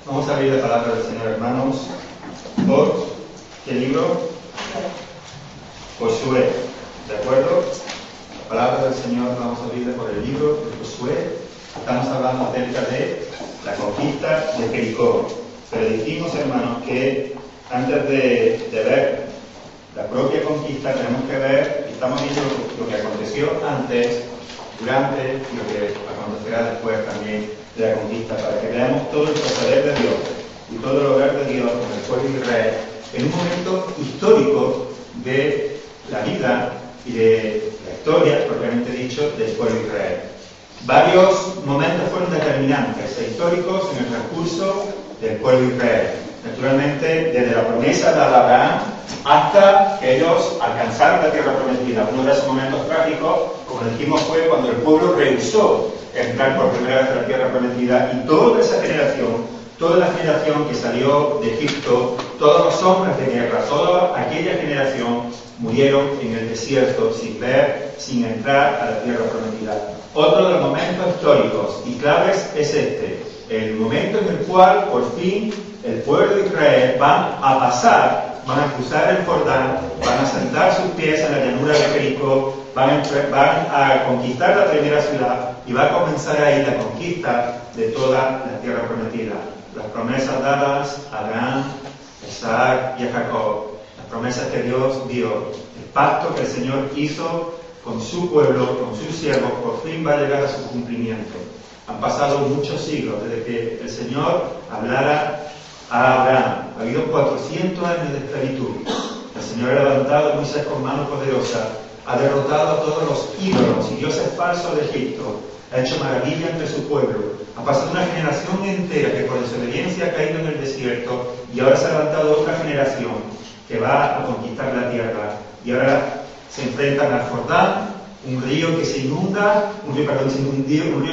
Vamos a abrir la palabra del Señor, hermanos, por ¿qué libro? Josué, ¿de acuerdo? La palabra del Señor vamos a abrirla por el libro de Josué. Estamos hablando acerca de la conquista de Jericó. Pero dijimos, hermanos, que antes de ver la propia conquista tenemos que ver, estamos viendo lo que aconteció antes, durante y lo que acontecerá después también de la conquista, para que veamos todo el proceder de Dios y todo el obrar de Dios con el pueblo de Israel en un momento histórico de la vida y de la historia, propiamente dicho, del pueblo de Israel. Varios momentos fueron determinantes e históricos en el transcurso del pueblo de Israel. Naturalmente, desde la promesa dada a Abraham hasta que ellos alcanzaron la tierra prometida. Uno de esos momentos trágicos, como dijimos, fue cuando el pueblo rehusó entrar por primera vez a la tierra prometida, y toda esa generación, toda la generación que salió de Egipto, todos los hombres de guerra, toda aquella generación murieron en el desierto sin ver, sin entrar a la tierra prometida. Otro de los momentos históricos y claves es este, el momento en el cual por fin el pueblo de Israel van a pasar, van a cruzar el Jordán, van a sentar sus pies en la llanura de Jericó, van a conquistar la primera ciudad y va a comenzar ahí la conquista de toda la tierra prometida. Las promesas dadas a Abraham, a Isaac y a Jacob, las promesas que Dios dio, el pacto que el Señor hizo con su pueblo, con sus siervos, por fin va a llegar a su cumplimiento. Han pasado muchos siglos desde que el Señor hablara a Abraham. Ha habido 400 años de esclavitud. El Señor ha levantado a Moisés con mano poderosa, ha derrotado a todos los ídolos y dioses falsos de Egipto, ha hecho maravilla entre su pueblo. Ha pasado una generación entera que por desobediencia ha caído en el desierto, y ahora se ha levantado otra generación que va a conquistar la tierra. Y ahora se enfrentan al Jordán, un río que se inunda, un río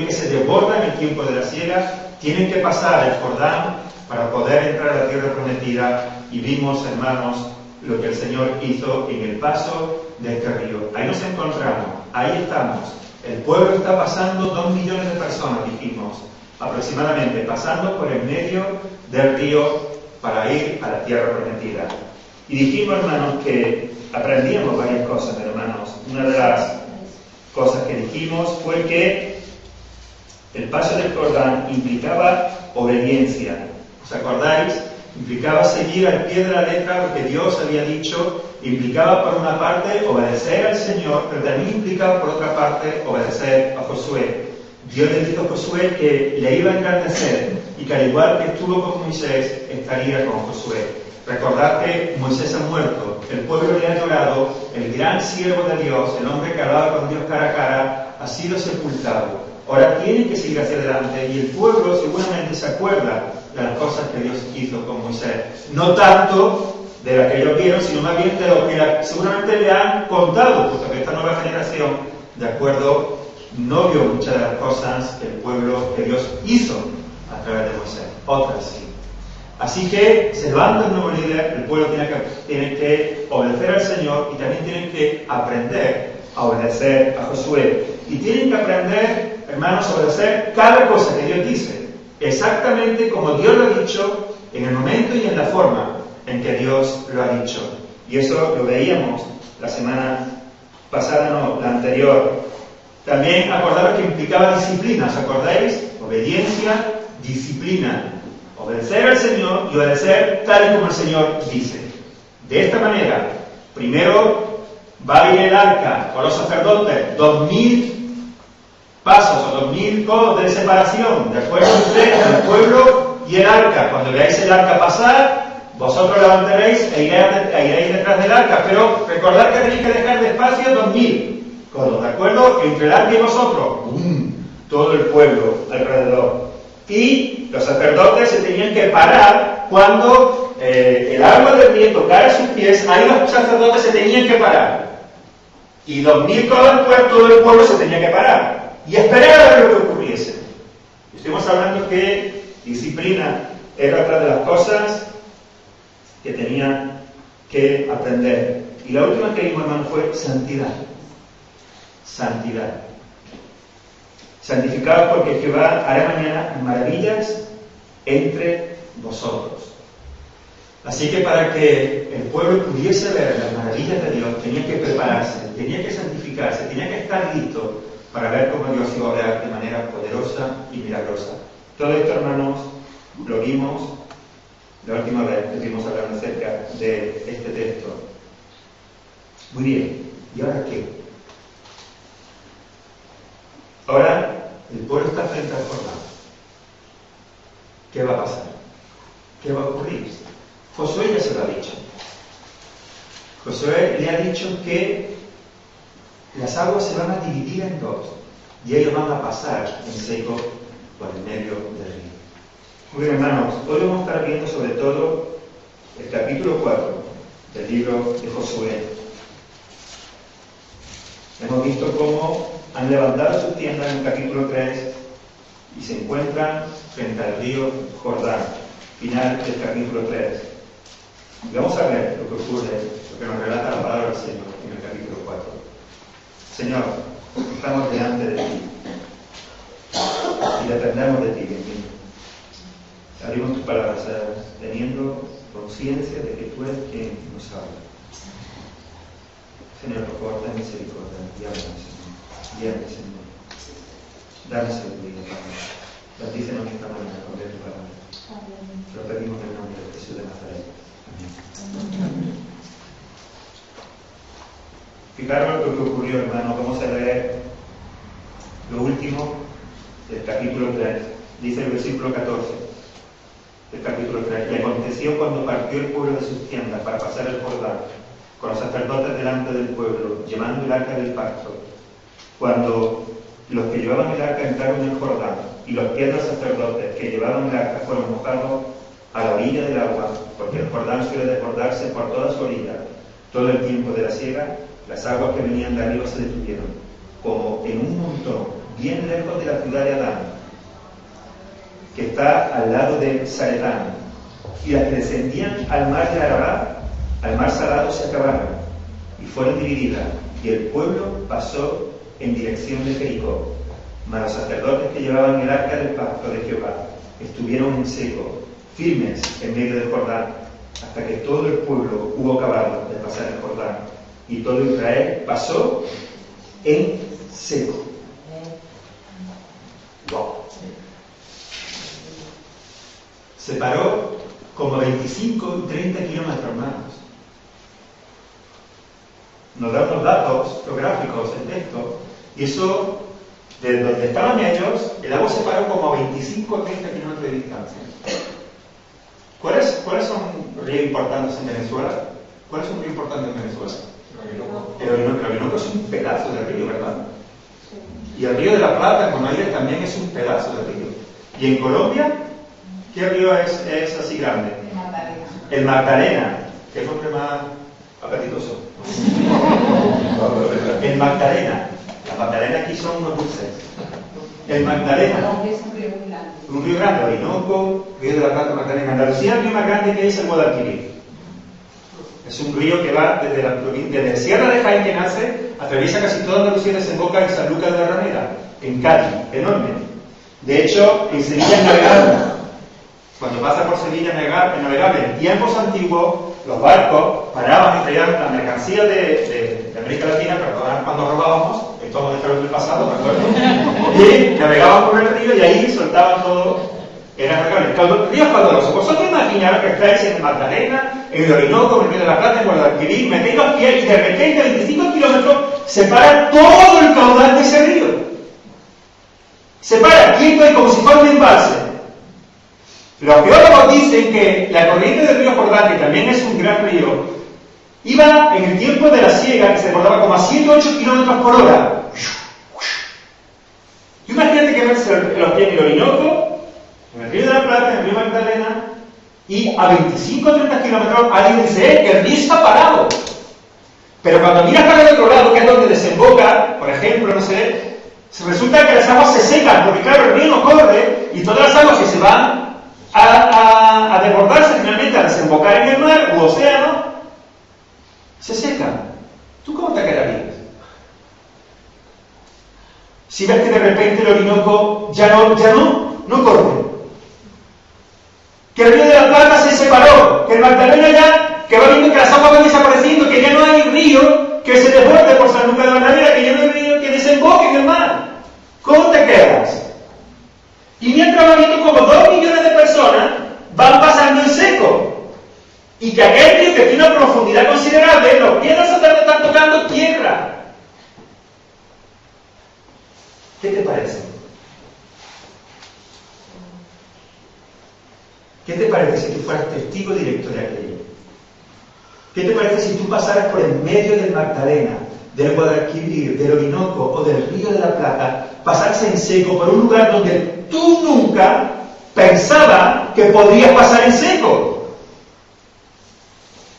que se desborda en el tiempo de la siega. Tienen que pasar el Jordán para poder entrar a la tierra prometida, y vimos, hermanos, lo que el Señor hizo en el paso de este río. Ahí nos encontramos, ahí estamos. El pueblo está pasando, 2 millones de personas, dijimos, aproximadamente, pasando por el medio del río para ir a la tierra prometida. Y dijimos, hermanos, que aprendíamos varias cosas, hermanos. Una de las cosas que dijimos fue que el paso del Jordán implicaba obediencia. ¿Os acordáis? Implicaba seguir al pie de la letra lo que Dios había dicho. Implicaba por una parte obedecer al Señor, pero también implicaba por otra parte obedecer a Josué. Dios le dijo a Josué que le iba a engrandecer y que al igual que estuvo con Moisés, estaría con Josué. Recordad que Moisés ha muerto, el pueblo le ha llorado, el gran siervo de Dios, el hombre que hablaba con Dios cara a cara, ha sido sepultado. Ahora tiene que seguir hacia adelante, y el pueblo seguramente se acuerda de las cosas que Dios hizo con Moisés. No tanto de las que ellos vieron, sino más bien de lo que seguramente le han contado, puesto que esta nueva generación, de acuerdo, no vio muchas de las cosas que el pueblo, que Dios hizo a través de Moisés. Otras sí. Así que se levanta un nuevo líder, el pueblo tiene que obedecer al Señor, y también tienen que aprender a obedecer a Josué. Y tienen que aprender, hermanos, a obedecer cada cosa que Dios dice, exactamente como Dios lo ha dicho, en el momento y en la forma en que Dios lo ha dicho. Y eso lo veíamos la semana pasada, no, la anterior. También acordaros que implicaba disciplina, ¿os acordáis? Obediencia, disciplina. Obedecer al Señor y obedecer tal y como el Señor dice. De esta manera, primero va a ir el arca con los sacerdotes, 2000 pasos o 2000 codos de separación, de acuerdo entre el pueblo y el arca. Cuando veáis el arca pasar, vosotros levantaréis e iréis detrás del arca, pero recordad que tenéis que dejar de espacio 2000 codos, ¿de acuerdo? Entre el arca y vosotros, todo el pueblo alrededor. Y los sacerdotes se tenían que parar cuando el agua del río tocara sus pies. Ahí los sacerdotes se tenían que parar, y 2000 codos después todo el pueblo se tenía que parar y esperar a ver lo que ocurriese. Estuvimos hablando que disciplina era otra de las cosas que tenían que aprender. Y la última que vimos, hermano, fue santidad. Santidad. Santificados porque Jehová hará mañana maravillas entre vosotros. Así que para que el pueblo pudiese ver las maravillas de Dios, tenía que prepararse, tenía que santificarse, tenía que estar listo para ver cómo Dios iba a obrar de manera poderosa y milagrosa. Todo esto, hermanos, lo vimos la última vez que estuvimos hablando acerca de este texto. Muy bien, ¿y ahora qué? Ahora el pueblo está frente al Jordán. ¿Qué va a pasar? ¿Qué va a ocurrir? Josué ya se lo ha dicho. Josué le ha dicho que las aguas se van a dividir en dos y ellos van a pasar en seco por el medio del río. Muy bien, hermanos, hoy vamos a estar viendo sobre todo el capítulo 4 del libro de Josué. Hemos visto cómo han levantado sus tiendas en el capítulo 3 y se encuentran frente al río Jordán, final del capítulo 3. Y vamos a ver lo que ocurre, lo que nos relata la palabra del Señor en el capítulo 4. Señor, estamos delante de ti y dependemos de ti, bendito. Abrimos tus palabras, teniendo conciencia de que tú eres quien nos habla. Señor, por favor, ten misericordia. Guíame, Señor. Guíame, Señor. Dame sabiduría, Padre. Bendícenos esta mañana con tu palabra. Te lo pedimos en el nombre de Jesús de Nazaret. Amén. Fijaros lo que ocurrió, hermano. Vamos a leer lo último del capítulo 3. Dice el versículo 14 del capítulo 3. Y aconteció cuando partió el pueblo de sus tiendas para pasar el Jordán, con los sacerdotes delante del pueblo, llevando el arca del pacto, cuando los que llevaban el arca entraron en el Jordán, y los pies de los sacerdotes que llevaban el arca fueron mojados a la orilla del agua, porque el Jordán suele desbordarse por toda su orilla. Todo el tiempo de la siega, las aguas que venían de arriba se detuvieron, como en un montón, bien lejos de la ciudad de Adán, que está al lado de Zaretán, y las que descendían al mar de Arabá, al mar Salado, se acabaron, y fueron divididas, y el pueblo pasó en dirección de Jericó. Mas los sacerdotes que llevaban el arca del pacto de Jehová estuvieron en seco, firmes en medio del Jordán, hasta que todo el pueblo hubo acabado de pasar el Jordán, y todo Israel pasó en seco. Wow. Separó como 25 y 30 kilómetros más. Nos da unos datos geográficos, el texto, y eso, de donde estaban ellos, el agua se paró como a 25 o 30 kilómetros de distancia. ¿Cuáles son ríos importantes en Venezuela? ¿Cuál es un río importante en Venezuela? El Orinoco es un pedazo de río, ¿verdad? Y el río de la Plata, en Buenos Aires, también es un pedazo de río. ¿Y en Colombia? ¿Qué río es así grande? El Magdalena. El Magdalena, que es nombre más apetitoso. El Magdalena. Las Magdalenas aquí son unos dulces. El Magdalena. Es un río muy grande. Un río grande, Orinoco, río de la Plata, Magdalena. Andalucía, el río más grande que hay es el Guadalquivir. Es un río que va desde la provincia, desde Sierra de Jaén, que nace, atraviesa casi toda Andalucía y desemboca en San Lucas de la Ramera, en Cádiz, enorme. De hecho, en Sevilla es navegable. Cuando pasa por Sevilla es navegable. En tiempos antiguos, los barcos paraban y traían la mercancía de América Latina, perdón, cuando robábamos, esto vamos a dejarlo del pasado, ¿de acuerdo? Y navegaban por el río y ahí soltaban todo. Era navegable. Ríos caudalosos. Vosotros imaginaros que estáis en el Magdalena, en el Orinoco, en el río de la Plata, en Guadalquivir, metéis los pies y de repente a 25 kilómetros separa todo el caudal de ese río. Separa quieto y como si fuera un embalse. Los geólogos dicen que la corriente del río Jordán, que también es un gran río, iba en el tiempo de la siega, que se desbordaba como a 100 o 8 kilómetros por hora. Imagínate que ves los pies en el Orinoco, en el río de la Plata, en el río Magdalena, y a 25 o 30 kilómetros alguien dice que el río está parado. Pero cuando miras para el otro lado, que es donde desemboca, por ejemplo, no sé, resulta que las aguas se secan, porque claro, el río no corre, y todas las aguas que se van a desbordarse finalmente, a desembocar en el mar u océano, se secan. ¿Tú cómo te quedarías? Si ves que de repente el Orinoco ya no corre. ¿Qué que el río de la Plata se separó, que el Magdalena ya, que va viendo que las aguas van desapareciendo, que ya no hay río que se desborde por San Lucas de Barrameda, que ya no hay río que desemboque en el mar. ¿Cómo te quedas? Y mientras va viendo como 2 millones de personas van pasando en seco, y que aquel río que tiene una profundidad considerable, los pies del sacerdote están tocando tierra. ¿Qué te parece? ¿Qué te parece si tú fueras testigo directo de aquello? ¿Qué te parece si tú pasaras por el medio del Magdalena, del Guadalquivir, del Orinoco o del Río de la Plata, pasarse en seco por un lugar donde tú nunca pensabas que podrías pasar en seco?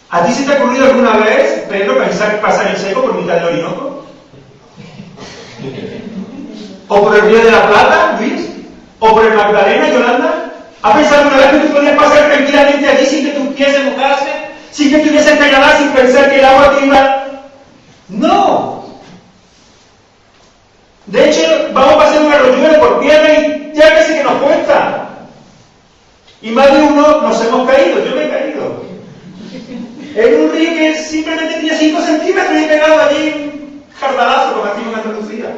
¿A ti se te ha ocurrido alguna vez, Pedro, pensar pasar en seco por mitad del Orinoco? ¿O por el Río de la Plata, Luis? ¿O por el Magdalena, Yolanda? ¿Has pensado alguna vez que tú podías pasar tranquilamente allí sin que tus pies se mojasen? ¿Sin que tuvieses que nadar, sin pensar que el agua te iba...? ¡No! De hecho, vamos a pasar un arroyuelo por tierra y ya casi que nos cuesta. Y más de uno nos hemos caído, yo me he caído. En un río que simplemente tenía 5 centímetros y he pegado allí un jardalazo, como decimos en Andalucía.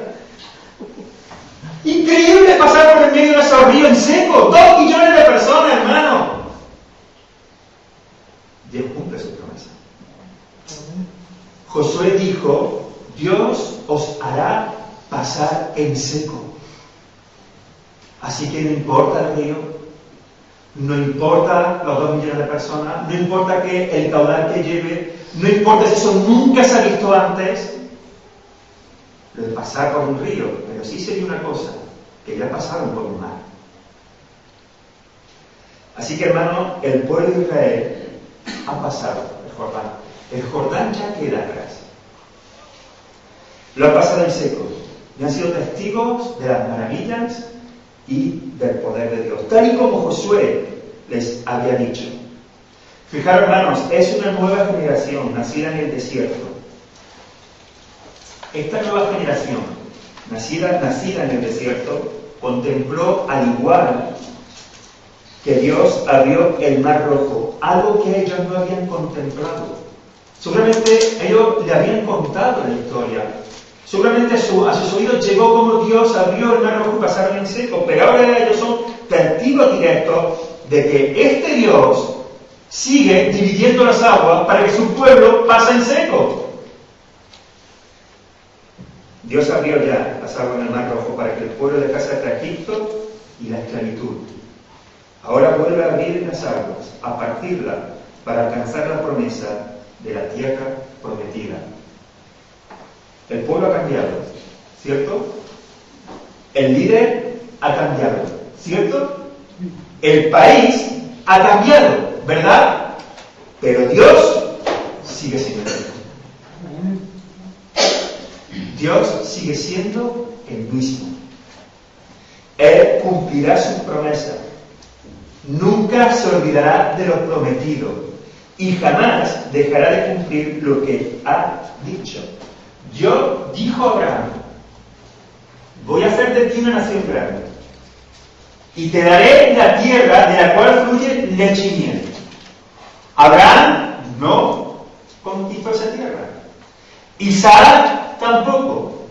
Increíble pasar por el medio de esos ríos en seco. 2 millones de personas, hermano. Dios cumple su promesa. Josué dijo: Dios os hará pasar en seco. Así que no importa el río, no importa los 2 millones de personas, no importa que el caudal que lleve, no importa si eso nunca se ha visto antes, lo de pasar por un río, pero sí sería una cosa, que ya pasaron por un mar. Así que, hermano, el pueblo de Israel ha pasado el Jordán. El Jordán ya queda atrás. Lo ha pasado en seco. Y han sido testigos de las maravillas y del poder de Dios, tal y como Josué les había dicho. Fijaros, hermanos, es una nueva generación nacida en el desierto. Esta nueva generación, nacida en el desierto, contempló al igual que Dios abrió el Mar Rojo, algo que ellos no habían contemplado. Seguramente ellos le habían contado la historia. Seguramente a sus oídos llegó como Dios abrió el Mar Rojo y pasaron en seco, pero ahora ellos son testigos directos de que este Dios sigue dividiendo las aguas para que su pueblo pase en seco. Dios abrió ya las aguas en el Mar Rojo para que el pueblo dejase de Egipto y la esclavitud. Ahora vuelve a abrir las aguas, a partirlas, para alcanzar la promesa de la tierra prometida. El pueblo ha cambiado, ¿cierto? El líder ha cambiado, ¿cierto? El país ha cambiado, ¿verdad? Pero Dios sigue siendo el mismo. Dios sigue siendo el mismo. Él cumplirá sus promesas. Nunca se olvidará de lo prometido y jamás dejará de cumplir lo que ha dicho. Dios dijo a Abraham: voy a hacer de ti una nación grande y te daré la tierra de la cual fluye leche y miel. Abraham no conquistó esa tierra. Isaac tampoco.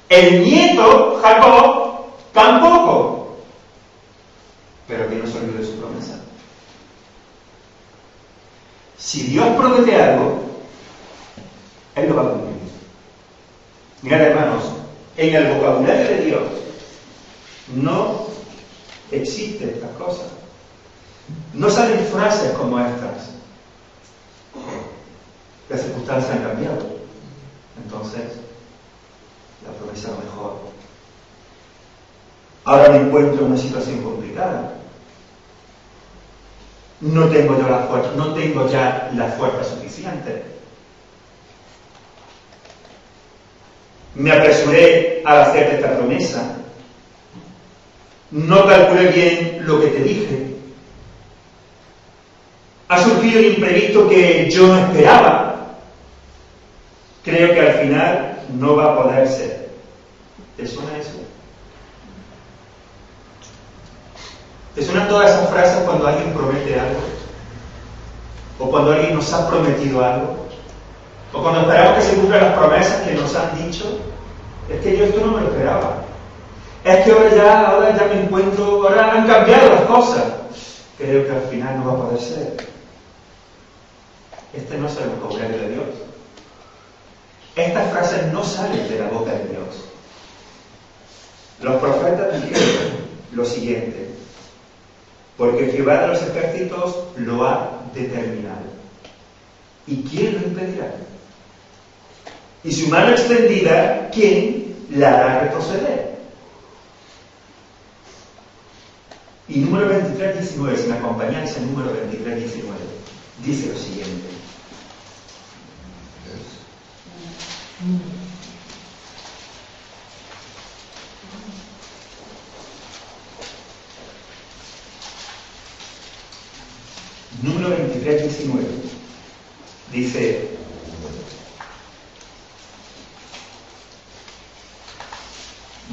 El nieto Jacob tampoco. Pero que no se olvide de su promesa. Si Dios promete algo, Él lo va a cumplir. Mirad, hermanos, en el vocabulario de Dios no existen estas cosas. No salen frases como estas. Las circunstancias han cambiado. Entonces, la promesa no mejora. Ahora me encuentro en una situación complicada. No tengo ya la fuerza suficiente. Me apresuré a hacerte esta promesa. No calculé bien lo que te dije. Ha surgido el imprevisto que yo no esperaba. Creo que al final no va a poder ser. ¿Te suena eso? ¿Te suenan todas esas frases cuando alguien promete algo? ¿O cuando alguien nos ha prometido algo? ¿O cuando esperamos que se cumplan las promesas que nos han dicho? Es que yo esto no me lo esperaba. Es que ahora ya me encuentro, ahora han cambiado las cosas. Creo que al final no va a poder ser. Este no es el vocabulario de Dios. Estas frases no salen de la boca de Dios. Los profetas dijeron lo siguiente: porque Jehová de los ejércitos lo ha determinado. ¿Y quién lo impedirá? Y su mano extendida, ¿quién la hará retroceder? Y número 23:19, si me acompañáis en número 23:19, dice lo siguiente. Número 23:19 dice: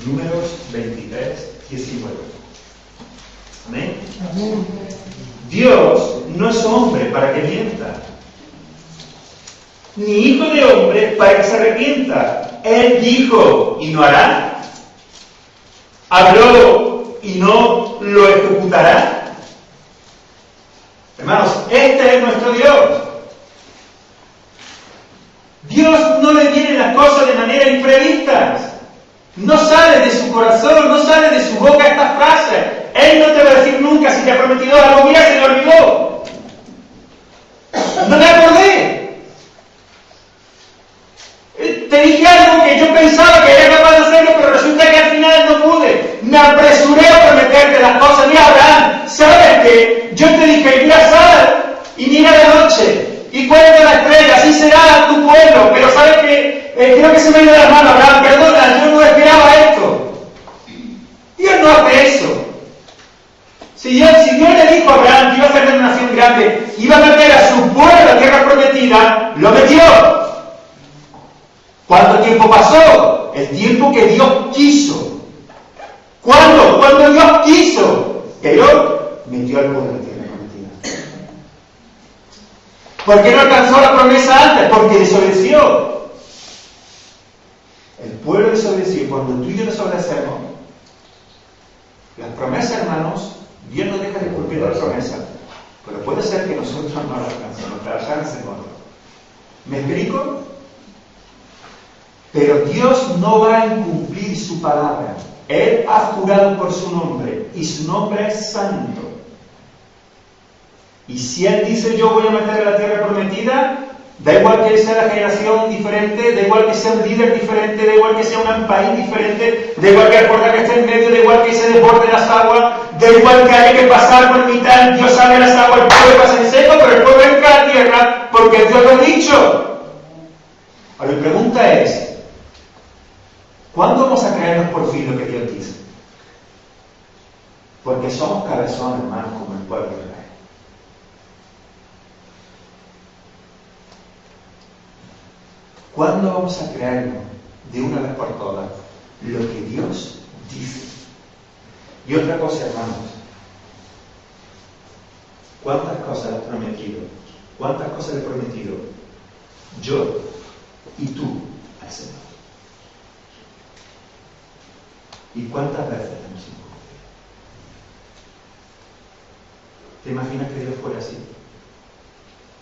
Números 23:19. Amén. Amén. Dios no es hombre para que mienta, ni hijo de hombre para que se arrepienta. Él dijo y no hará, habló y no lo ejecutará. Hermanos, este es nuestro Dios. Dios no le vienen las cosas de manera imprevistas. No sale de su corazón, no sale de su boca estas frases. Él no te va a decir nunca si te ha prometido algo: mira, se me olvidó, no me acordé, te dije algo que yo pensaba que era capaz de hacerlo, pero resulta que al final no pude. Me apresuré a prometerte las cosas. Mira, Abraham, ¿sabes qué? Yo te dije: mira, sal y mira la noche y cuenta la estrella, así será tu pueblo. Pero ¿sabes qué? Creo que se me ha ido de las manos, Abraham, perdona, yo no esperaba esto. Dios no hace eso. Si Dios le dijo a Abraham que iba a hacer una nación grande, iba a meter a su pueblo en la tierra prometida, lo metió. ¿Cuánto tiempo pasó? El tiempo que Dios quiso. ¿Cuándo? Cuando Dios quiso. Pero metió al pueblo en la tierra prometida. ¿Por qué no alcanzó la promesa antes? Porque desobedeció. El pueblo desobedeció. Cuando tú y yo desobedecemos, las promesas, hermanos, Dios no deja de cumplir las promesas, pero puede ser que nosotros no las alcancemos, que las alcancemos. ¿Me explico? Pero Dios no va a incumplir su palabra. Él ha jurado por su nombre, y su nombre es santo. Y si Él dice: yo voy a meter en la tierra prometida, da igual que sea la generación diferente, da igual que sea un líder diferente, da igual que sea un país diferente, da igual que el Jordán que esté en medio, da igual que se desborde las aguas, da igual que haya que pasar por mitad, Dios abre las aguas, el pueblo pasa en seco, pero el pueblo entra a la tierra porque Dios lo ha dicho. Ahora mi pregunta es: ¿cuándo vamos a creernos por fin lo que Dios dice? Porque somos cabezones, hermanos, como el pueblo de Israel. ¿Cuándo vamos a creernos de una vez por todas lo que Dios dice? Y otra cosa, hermanos, ¿cuántas cosas le he prometido? ¿Cuántas cosas le he prometido yo y tú al Señor? ¿Y cuántas veces hemos incumplido? ¿Te imaginas que Dios fuera así?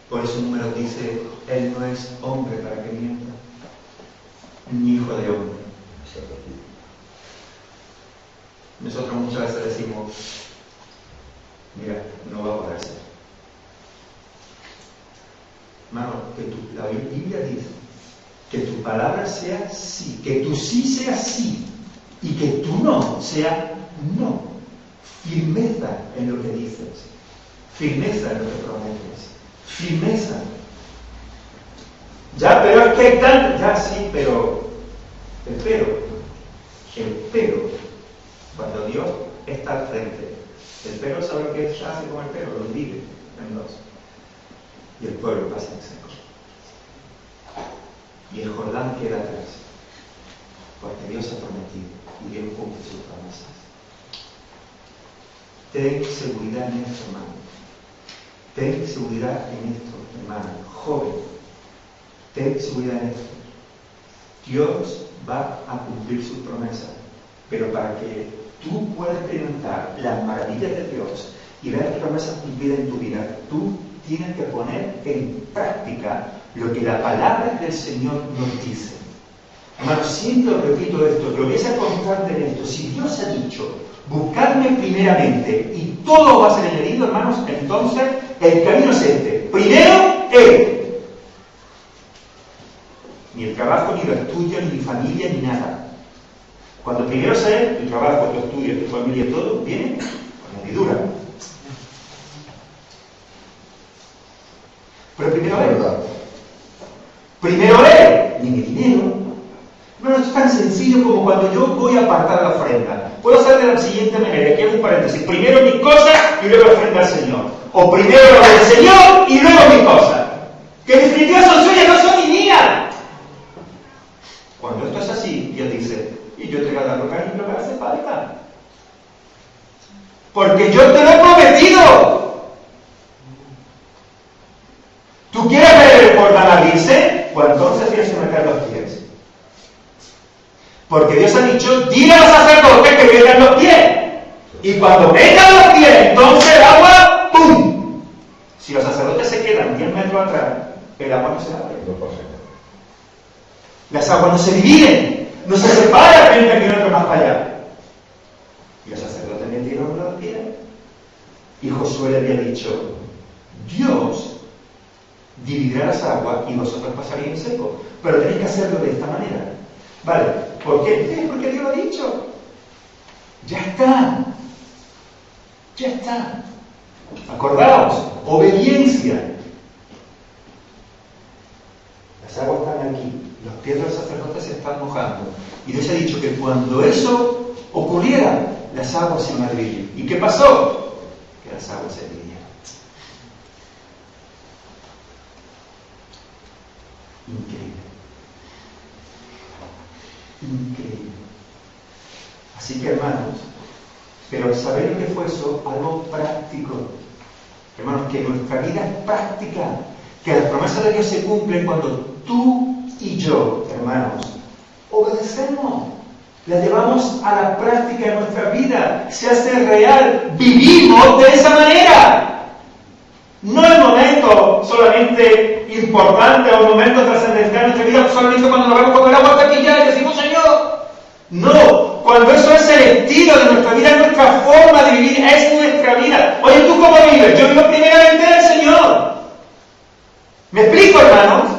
Por eso número dice: Él no es hombre para que mienta, ni hijo de hombre. Nosotros muchas veces decimos: mira, no va a poder ser. Hermano, que la Biblia dice que tu palabra sea sí, que tu sí sea sí, y que tu no sea no. Firmeza en lo que dices, firmeza en lo que prometes, firmeza. Ya, pero es que hay tanto. Ya, sí, pero cuando Dios está al frente, el pero, ¿sabe lo que hace con el pero? Lo divide en dos. Y el pueblo pasa en seco. Y el Jordán queda atrás. Porque Dios ha prometido y Dios cumple sus promesas. ten seguridad en esto, hermano. Ten seguridad en esto, hermano. Joven, ten seguridad en esto. Dios va a cumplir sus promesas, pero para que tú puedas experimentar las maravillas de Dios y ver las promesas cumplidas en tu vida, tú tienes que poner en práctica lo que la palabra del Señor nos dice. Hermano, siempre os repito esto, lo voy a ser constante en esto. Si Dios ha dicho, buscadme primeramente y todo va a ser añadido, hermanos, entonces el camino es este. Primero, Él. Ni el trabajo, ni lo tuyo, ni mi familia, ni nada. Cuando primero es Él, tu trabajo, tu estudio, tu familia, todo viene con añadidura. Pero primero Él. Primero Él, ni mi dinero. No es tan sencillo como cuando yo voy a apartar la ofrenda. Puedo hacer de la siguiente manera, aquí hay un paréntesis. Primero mis cosas y luego la ofrenda al Señor. O primero lo del Señor y luego mis cosas. Que en definitiva son suyas, no son ni mías. Cuando esto es así, Dios dice, y yo te voy a dar lo que hace falta. Porque yo te lo he prometido. ¿Tú quieres ver el Jordán abrirse? Pues entonces tienes que meter los pies. Porque Dios ha dicho, dile a los sacerdotes que metan los pies. Y cuando metan los pies, entonces el agua, ¡pum! Si los sacerdotes se quedan 10 metros atrás, el agua no se abre. Las aguas no se dividen, no se separan 30 kilómetros más para allá. Y los sacerdotes metieron los pies. Y Josué le había dicho, Dios dividirá las aguas y vosotros pasaréis en seco. Pero tenéis que hacerlo de esta manera. ¿Vale? ¿Por qué? Porque Dios lo ha dicho. Ya está. Ya está. Acordaos, obediencia. Las aguas están aquí. Los pies de los sacerdotes se están mojando. Y Dios ha dicho que cuando eso ocurriera, las aguas se iban a dividir. ¿Y qué pasó? Que las aguas se dividieron. Increíble. Increíble. Así que, hermanos, pero saber lo que fue eso, algo práctico. Hermanos, que nuestra vida es práctica. Que las promesas de Dios se cumplen cuando tú y yo, hermanos, obedecemos, las llevamos a la práctica de nuestra vida, se hace real, vivimos de esa manera. No el momento solamente importante o el momento trascendental en nuestra vida, solamente cuando nos vemos con el agua hasta aquí ya y decimos, Señor. No, cuando eso es el estilo de nuestra vida, es nuestra forma de vivir, es nuestra vida. Oye, ¿tú cómo vives? Yo vivo primeramente del Señor. ¿Me explico, hermanos?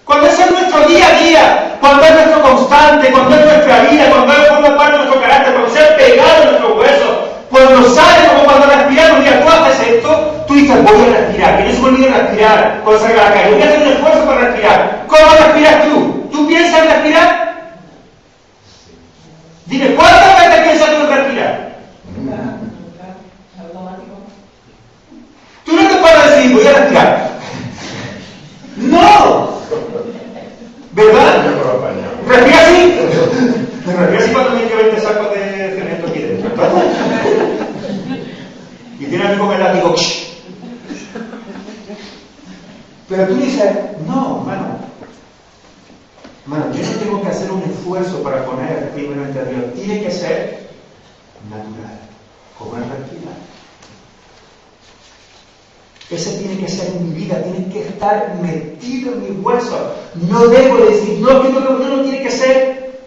Cuando eso es nuestro día a día, cuando es nuestro constante, cuando es nuestra vida, cuando es forma parte de nuestro carácter, cuando se ha pegado en nuestros huesos, cuando sale como cuando respiramos, mira, tú haces esto, tú dices, voy a respirar, que no se me olvide respirar cuando salga a la calle, voy a hacer un esfuerzo para respirar. ¿Cómo respiras tú? ¿Tú piensas en respirar? Dime, ¿cuántas veces piensas tú en respirar? Automático. Tú no te puedes decir, voy a respirar. ¡No! ¿Verdad? Respira así. Respira así cuando tienes que 20 sacos de cemento aquí dentro. Y tienes que comer el látigo. Pero tú dices, no, hermano. Hermano, yo no tengo que hacer un esfuerzo para poner primeramente a Dios. Tiene que ser natural. Como es respirar. Ese tiene que ser en mi vida, tiene que estar metido en mis huesos. No debo decir, no tiene que ser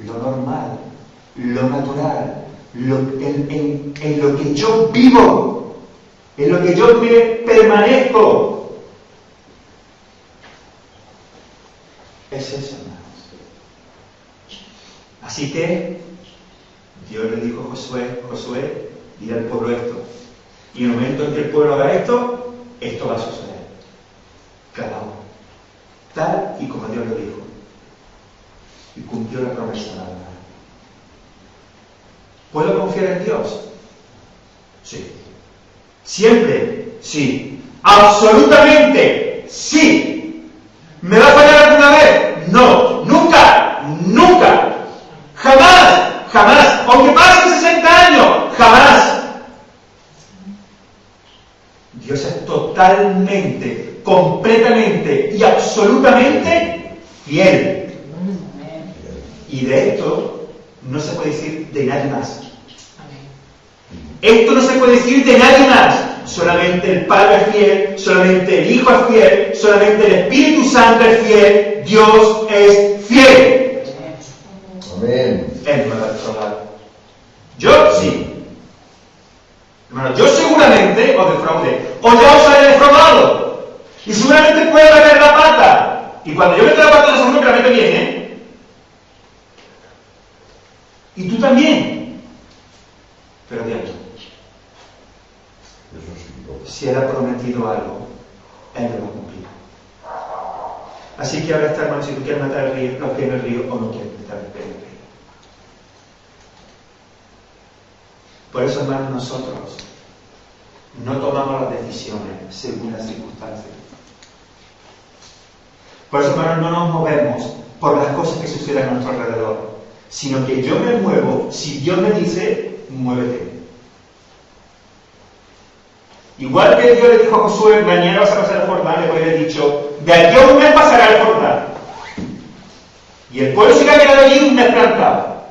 lo normal, lo natural, en lo que yo vivo, en lo que yo me permanezco. Es eso, hermanos. Así que Dios le dijo a Josué, dile al pueblo esto. Y en el momento en que el pueblo haga esto va a suceder. Cada uno. Tal y como Dios lo dijo. Y cumplió la promesa dada. ¿Puedo confiar en Dios? Sí. ¿Siempre? Sí. ¡Absolutamente! ¡Sí! ¿Me va a fallar alguna vez? No. ¡Nunca! ¡Nunca! ¡Jamás! ¡Jamás! Aunque pasen 60 años, jamás. Dios es totalmente, completamente y absolutamente fiel. Y de esto no se puede decir de nadie más. Esto no se puede decir de nadie más. Solamente el Padre es fiel, solamente el Hijo es fiel, solamente el Espíritu Santo es fiel. Dios es fiel. Amén. Él no va a defraudar. Yo sí. Hermano, yo seguramente os defraudé. O ya os haré defraudado. Y seguramente puede meter la pata. Y cuando yo meto la pata, no seguro que la meto bien, ¿eh? Y tú también. Pero de alto. Si Él ha prometido algo, Él lo va a cumplir. Así que ahora está, hermano, si tú quieres matar el río, los pies en el río o no quieres matar el pie en el río. Por eso, hermanos, nosotros no tomamos las decisiones según las circunstancias. Por eso, hermanos, no nos movemos por las cosas que suceden a nuestro alrededor, sino que yo me muevo si Dios me dice, muévete. Igual que Dios le dijo a Josué, mañana vas a pasar el Jordán, le podría haber dicho, de aquí a un mes pasará el Jordán. Y el pueblo se ha quedado allí un mes plantado.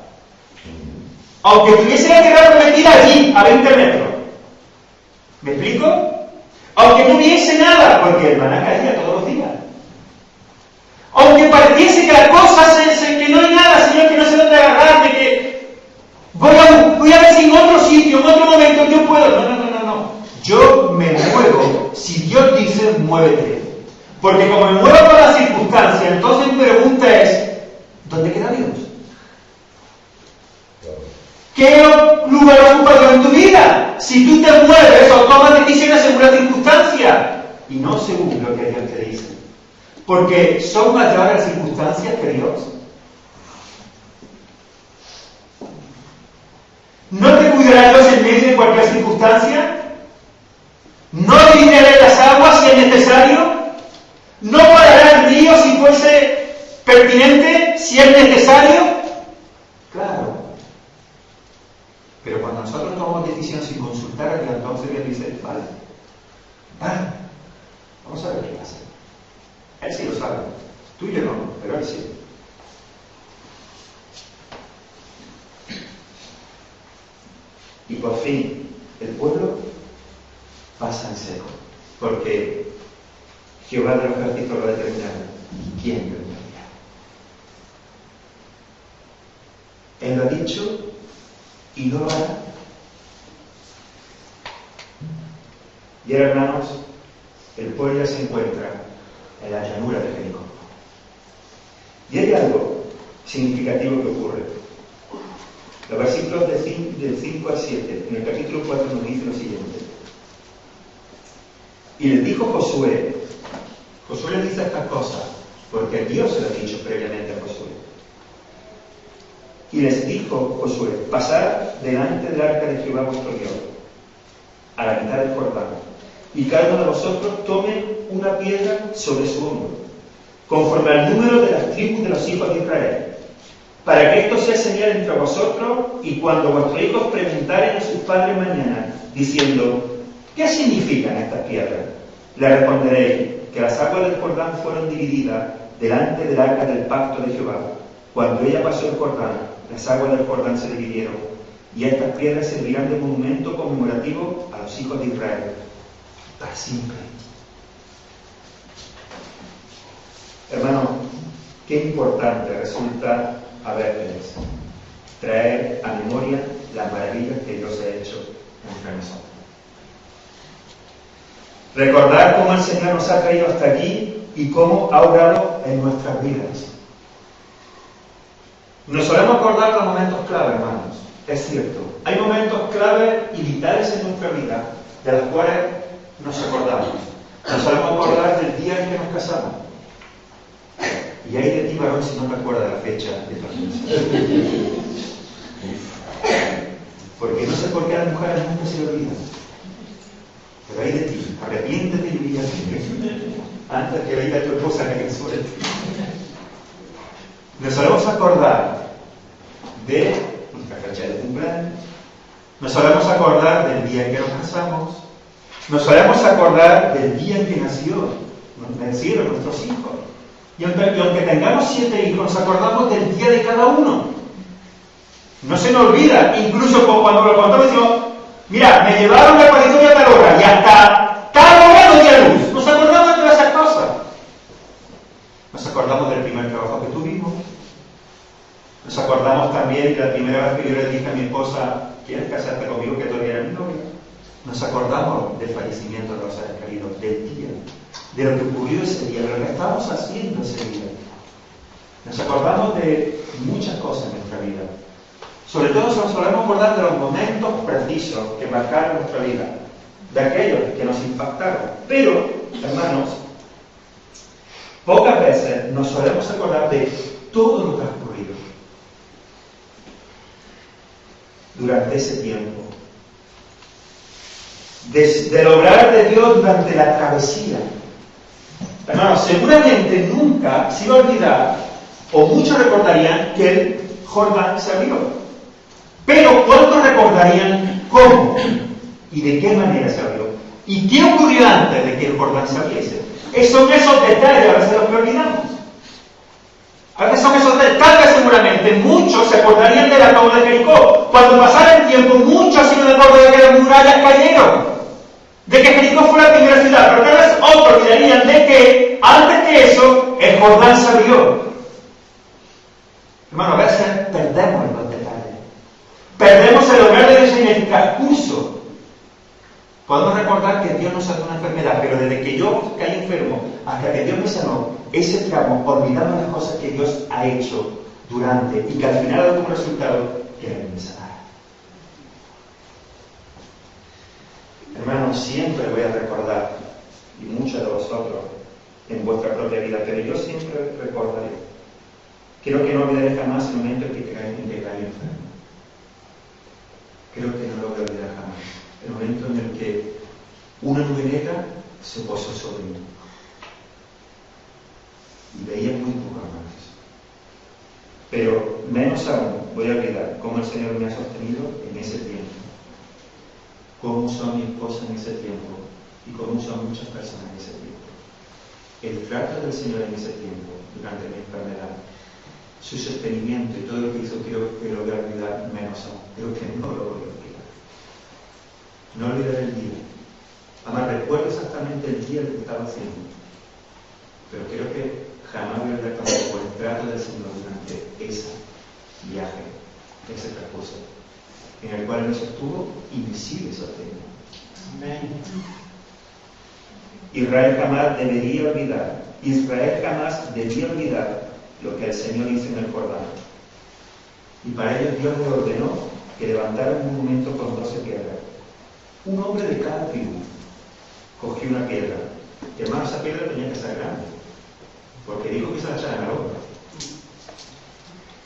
Aunque tuviese la tierra prometida allí, a 20 metros. ¿Me explico? Aunque no hubiese nada, porque el maná caía todos los días. Aunque pareciese que las cosas, que no hay nada, Señor, que no sé dónde agarrarte, que voy a ver si en otro sitio, en otro momento yo puedo. No. Yo me muevo si Dios dice muévete. Porque como me muevo por las circunstancias, entonces mi pregunta es, ¿dónde queda Dios? ¿Qué lugar ocupa Dios en tu vida? Si tú te mueves o tomas decisiones según las circunstancias y no según lo que Dios te dice. Porque son mayores las circunstancias que Dios. ¿No te cuidará Dios en medio de cualquier circunstancia? ¿No dividiré las aguas si es necesario? ¿No parará el río si fuese pertinente, si es necesario? Claro. Pero cuando nosotros tomamos decisiones sin consultar a Dios, entonces Dios dice, vale, vamos a ver qué pasa. Él sí lo sabe. Tú y yo no, pero Él sí. Y por fin, el pueblo pasa en seco, porque Jehová de los ejércitos lo ha determinado. ¿Y quién lo engañará? Él lo ha dicho y no lo hará. Y ahora, hermanos, el pueblo ya se encuentra en la llanura de Jericó. Y hay algo significativo que ocurre. Los versículos del 5 al 7, en el capítulo 4 nos dice lo siguiente. Y les dijo Josué les dice estas cosas, porque Dios se lo ha dicho previamente a Josué. Y les dijo Josué, pasad delante del arca de Jehová vuestro Dios, a la mitad del Jordán, y cada uno de vosotros tome una piedra sobre su hombro, conforme al número de las tribus de los hijos de Israel, para que esto sea señal entre vosotros, y cuando vuestros hijos preguntaren a sus padres mañana, diciendo, ¿qué significan estas piedras? Le responderéis que las aguas del Jordán fueron divididas delante del arca del pacto de Jehová. Cuando ella pasó el Jordán, las aguas del Jordán se dividieron, y estas piedras servirán de monumento conmemorativo a los hijos de Israel para siempre. Hermano, qué importante resulta a veces traer a memoria las maravillas que Dios ha hecho entre nosotros. Recordar cómo el Señor nos ha traído hasta aquí y cómo ha obrado en nuestras vidas. Nos solemos acordar los momentos clave, hermanos. Es cierto, hay momentos clave y vitales en nuestra vida de los cuales nos acordamos. Nos solemos acordar del día en que nos casamos. Y hay de ti, varón, si no te acuerdas de la fecha de tu aniversario. Porque no sé por qué a las mujeres nunca se le olvidan. Pero hay de ti, arrepiéntete y vive antes que venga tu esposa que te suelte. Nos solemos acordar de nuestra fecha de cumpleaños, nos solemos acordar del día en que nos casamos, Nos solemos acordar del día en que nacieron nuestros hijos. Y aunque tengamos 7 hijos, nos acordamos del día de cada uno. No se nos olvida, incluso cuando lo contamos decimos, mira, me llevaron al paritorio a tal hora y hasta tal hora no di a luz. Nos acordamos de todas esas cosas. Nos acordamos del primer trabajo que tuvimos. Nos acordamos también de la primera vez que yo le dije a mi esposa, ¿quieres casarte conmigo? Que todavía era mi novia. Nos acordamos del fallecimiento de los seres queridos, del día, de lo que ocurrió ese día, de lo que estábamos haciendo ese día. Nos acordamos de muchas cosas en nuestra vida. Sobre todo nos solemos acordar de los momentos precisos que marcaron nuestra vida, de aquellos que nos impactaron. Pero, hermanos, pocas veces nos solemos acordar de todo lo que ha ocurrido durante ese tiempo. Del obrar de Dios durante la travesía. Hermanos, seguramente nunca se iba a olvidar, o muchos recordarían, que el Jordán se abrió. Pero ¿cuántos recordarían cómo y de qué manera se abrió? ¿Y qué ocurrió antes de que el Jordán se abriese? Son esos detalles, a veces los que olvidamos. A veces son esos detalles seguramente. Muchos se acordarían de la toma de Jericó. Cuando pasara el tiempo, muchos se iban a acordar de que las murallas cayeron. De que Jericó fue la primera ciudad. Pero tal vez otros olvidarían de que, antes de eso, el Jordán se abrió. Hermano, a veces perdemos los detalles. Perdemos el honor de Dios en el transcurso. Podemos recordar que Dios nos sanó una enfermedad, pero desde que yo caí enfermo hasta que Dios me sanó, ese tramo, olvidamos las cosas que Dios ha hecho durante y que al final ha dado como resultado que era me sanara. Hermanos, siempre voy a recordar, y muchos de vosotros en vuestra propia vida, pero yo siempre recordaré. Creo que no olvidaré jamás el momento en que caí enfermo. Creo que no lo voy a olvidar jamás. El momento en el que una nube negra se posó sobre mí. Y veía muy poco más. Pero menos aún voy a olvidar cómo el Señor me ha sostenido en ese tiempo. Cómo usó a mi esposa en ese tiempo. Y cómo usó a muchas personas en ese tiempo. El trato del Señor en ese tiempo, durante mi enfermedad, su sostenimiento y todo lo que hizo, creo que lo voy a olvidar menos aún. Creo que no lo voy a olvidar. No olvidaré el día. Además, recuerdo exactamente el día que estaba haciendo. Pero creo que jamás voy a olvidar tampoco el trato del Señor durante ese viaje, ese transcurso, en el cual Él sostuvo y me sigue sosteniendo. Amén. Israel jamás debía olvidar. Israel jamás debía olvidar lo que el Señor hizo en el Jordán. Y para ello Dios le ordenó que levantaran un monumento con 12 piedras. Un hombre de cada tribu cogió una piedra. Y hermano, esa piedra tenía que ser grande, porque dijo que se la echaran al hombro.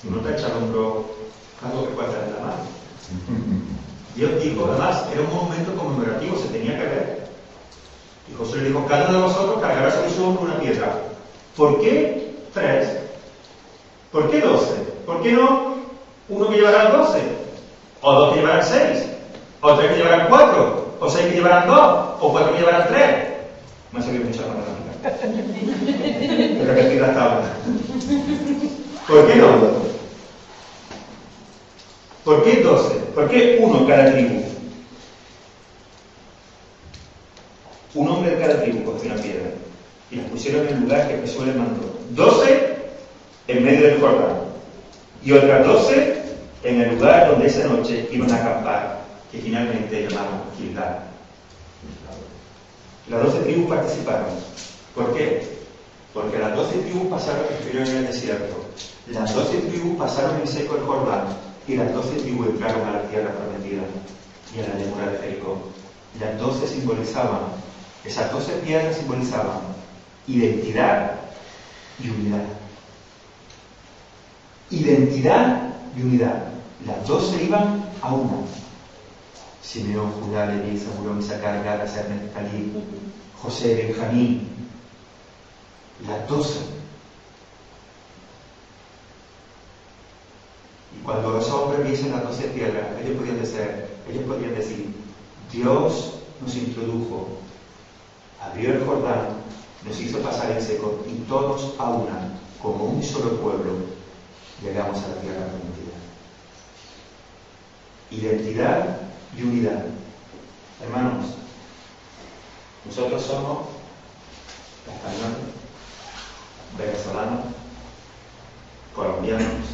Y no te echa al hombro algo que pueda estar en la mano. Dios dijo, además, era un monumento conmemorativo, se tenía que ver. Y Josué le dijo, cada uno de vosotros cargará sobre su hombro una piedra. ¿Por qué 3? ¿Por qué 12? ¿Por qué no uno que llevará 12? ¿O 2 que llevarán 6? ¿O 3 que llevarán 4? ¿O 6 que llevarán 2? ¿O 4 que llevarán 3? Me ha salido mucha matemática. Pero que estoy las tablas. ¿Por qué no? ¿Por qué 12? ¿Por qué uno en cada tribu? Un hombre de cada tribu cogió una piedra y las pusieron en el lugar que Jesús les mandó. 12 en medio del Jordán y otras 12 en el lugar donde esa noche iban a acampar, que finalmente llamaron Gilgal. Las 12 tribus participaron. ¿Por qué? Porque las 12 tribus pasaron estuvieron en el desierto, las 12 tribus pasaron en seco el Jordán y las 12 tribus entraron a la tierra prometida y a la llanura de Jericó. Las 12 simbolizaban, esas 12 piedras simbolizaban identidad y unidad. Identidad y unidad. Las 12 iban a una. Simeón, Judá, Leví, Zabulón, Isaacar, Gad, Aser, Neftalí, José, Benjamín. Las 12. Y cuando los hombres viesen las 12 piedras, ellos podían decir, Dios nos introdujo, abrió el Jordán, nos hizo pasar en seco y todos a una, como un solo pueblo, llegamos a la tierra prometida. Identidad y unidad. Hermanos, nosotros somos españoles, venezolanos, colombianos,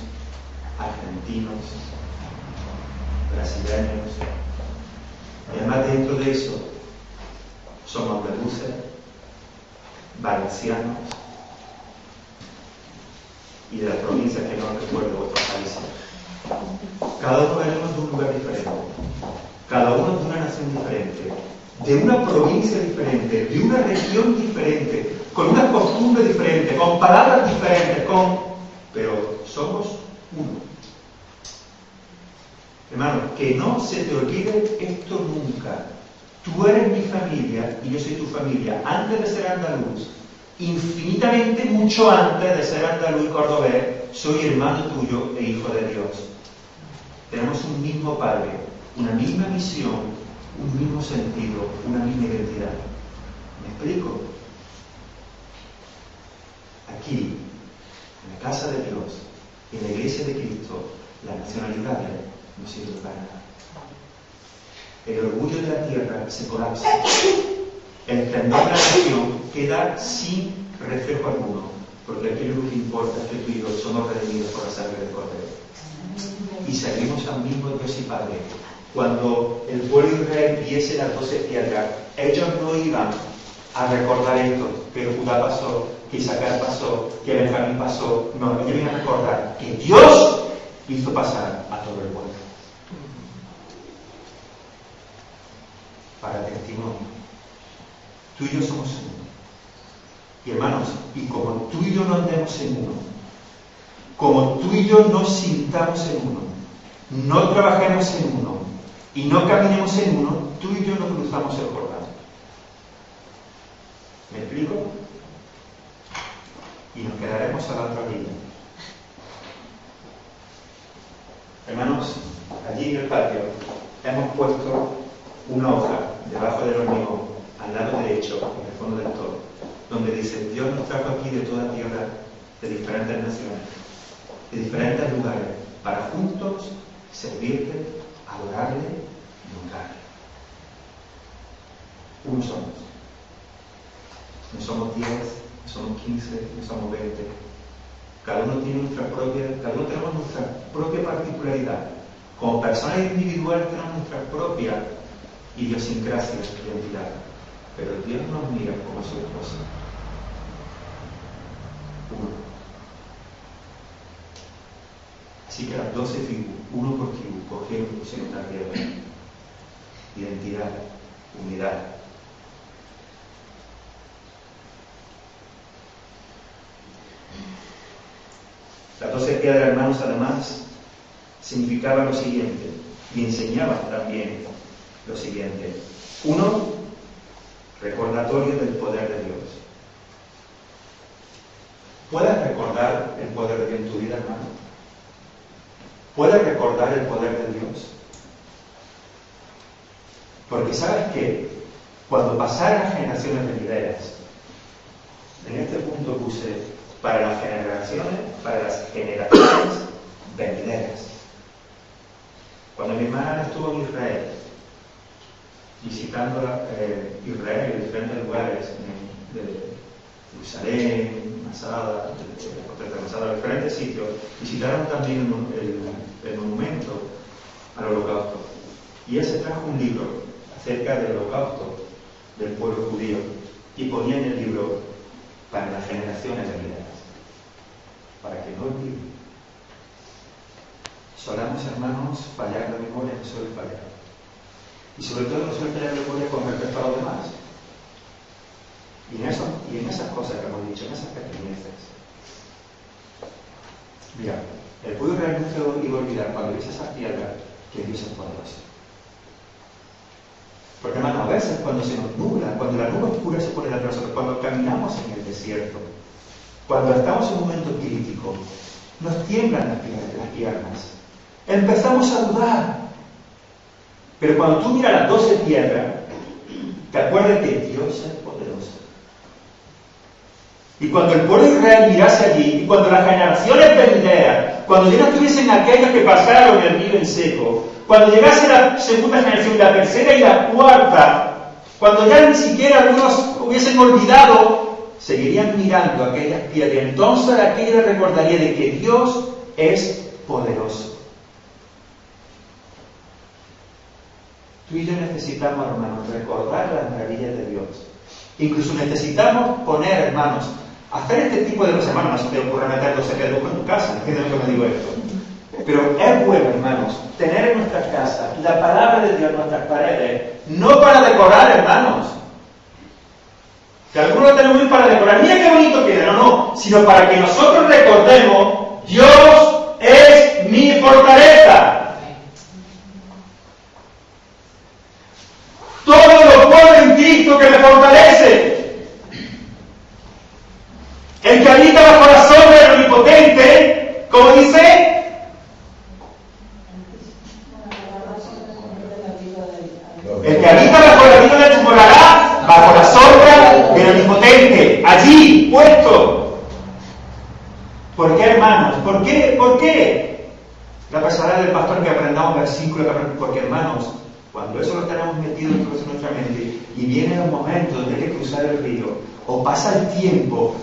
argentinos, brasileños, y además dentro de eso somos andaluces, valencianos y de las provincias que no recuerdo otros países. Cada uno venimos de un lugar diferente, cada uno de una nación diferente, de una provincia diferente, de una región diferente, con una costumbre diferente, con palabras diferentes, pero somos uno. Hermano, que no se te olvide esto nunca. Tú eres mi familia y yo soy tu familia. Antes de ser andaluz, infinitamente mucho antes de ser andaluz y cordobés, soy hermano tuyo e hijo de Dios. Tenemos un mismo Padre, una misma misión, un mismo sentido, una misma identidad. ¿Me explico? Aquí, en la casa de Dios, en la iglesia de Cristo, la nacionalidad no sirve para nada. El orgullo de la tierra se colapsa. El esplendor de la nación queda sin reflejo alguno, porque aquí lo único que importa es que tú y yo somos redimidos por la sangre del Cordero. Y servimos al mismo Dios y Padre. Cuando el pueblo de Israel viese las 12 piedras, ellos no iban a recordar esto, que Judá pasó, que Isaacar pasó, que Benjamín pasó. No, ellos iban a recordar que Dios hizo pasar a todo el pueblo. Para testimonio. Tú y yo somos uno. Y hermanos, y como tú y yo no andemos en uno, como tú y yo no sintamos en uno, no trabajemos en uno y no caminemos en uno, tú y yo no cruzamos el Jordán. ¿Me explico? Y nos quedaremos a la otra orilla. Hermanos, allí en el patio hemos puesto una hoja debajo del hormigón, al lado derecho, en el fondo del todo, donde dice: Dios nos trajo aquí de toda tierra, de diferentes naciones, de diferentes lugares, para juntos servirle, adorarle y honrarle. Uno somos. No somos 10, no somos 15, no somos 20. Cada uno tenemos nuestra propia particularidad. Como personas individuales tenemos nuestra propia idiosincrasia, identidad. Pero Dios nos mira como su esposa. Uno. Así que las 12 tribus, uno por tribu, cogieron y pusieron una piedra. Identidad, unidad. Las 12 piedras, hermanos, además, significaban lo siguiente, y enseñaban también lo siguiente. Uno, recordatorio del poder de Dios. ¿Puedes recordar el poder de Dios en tu vida, hermano? ¿Puedes recordar el poder de Dios? Porque ¿sabes qué? Cuando pasaran las generaciones venideras, en este punto puse para las generaciones venideras. Cuando mi hermana estuvo en Israel, visitando Israel en diferentes lugares, de Jerusalén, Masada, de diferentes sitios, visitaron también el monumento al holocausto. Y él se trajo un libro acerca del holocausto del pueblo judío y ponía en el libro para las generaciones venideras, para que no olviden. Solemos, hermanos, fallar la memoria, no suele fallar. Y sobre todo no suele fallar la memoria con respecto a los demás. Y en esas cosas que hemos dicho, en esas pequeñeces. Mira, el pueblo real no se iba a olvidar cuando dice esas piedras que Dios es poderoso. Porque, hermano, a veces cuando se nos nubla, cuando la nube oscura se pone delante de nosotros, cuando caminamos en el desierto, cuando estamos en un momento crítico, nos tiemblan las piernas. Empezamos a dudar. Pero cuando tú miras las 12 piedras, te acuerdes que Dios es poderoso. Y cuando el pueblo de Israel mirase allí, y cuando las generaciones venideras, cuando ya no estuviesen aquellos que pasaron el río en seco, cuando llegase la segunda generación, la tercera y la cuarta, cuando ya ni siquiera algunos hubiesen olvidado, seguirían mirando aquellas piedras. Entonces aquella recordaría de que Dios es poderoso. Tú y yo necesitamos, hermanos, recordar las maravillas de Dios. Incluso necesitamos poner, hermanos, hacer este tipo de cosas. Hermanos, no se te ocurra meter 12 pedros en tu casa, entienden lo que me digo esto. Pero es bueno, hermanos, tener en nuestras casas la palabra de Dios en nuestras paredes, no para decorar, hermanos. Que algunos lo tenemos para decorar, mira qué bonito queda, no, sino para que nosotros recordemos, Dios es mi fortaleza. Todo lo puedo en Cristo que me fortalece. El que habita bajo la sombra del Omnipotente, como dice, el que habita bajo la vida del morará bajo la sombra del Omnipotente, allí, puesto. ¿Por qué, hermanos? ¿Por qué? ¿Por qué? La pasada del pastor que aprendamos versículo, porque, hermanos, cuando eso lo tenemos metido en nuestra mente y viene el momento donde hay que cruzar el río, o pasa el tiempo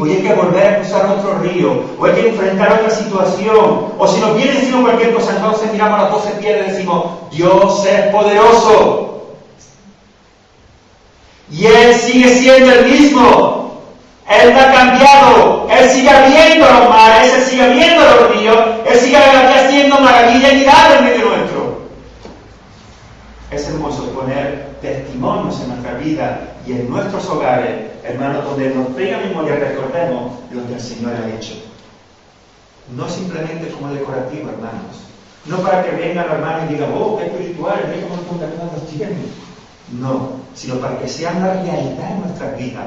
y hay que volver a cruzar otro río, o hay que enfrentar otra situación, o si nos viene encima cualquier cosa, entonces miramos las 12 piedras y decimos, Dios es poderoso. Y Él sigue siendo el mismo. Él no ha cambiado. Él sigue abriendo los mares, Él sigue abriendo los ríos, Él sigue haciendo maravillas y milagros en medio nuestro. Es hermoso poner testimonios en nuestra vida y en nuestros hogares, hermanos, donde nos traiga memoria, recordemos lo que el Señor ha hecho. No simplemente como decorativo, hermanos. No para que vengan los hermanos y digan, oh, qué espiritual, mira cómo los tienen. No, sino para que sea una realidad en nuestras vidas.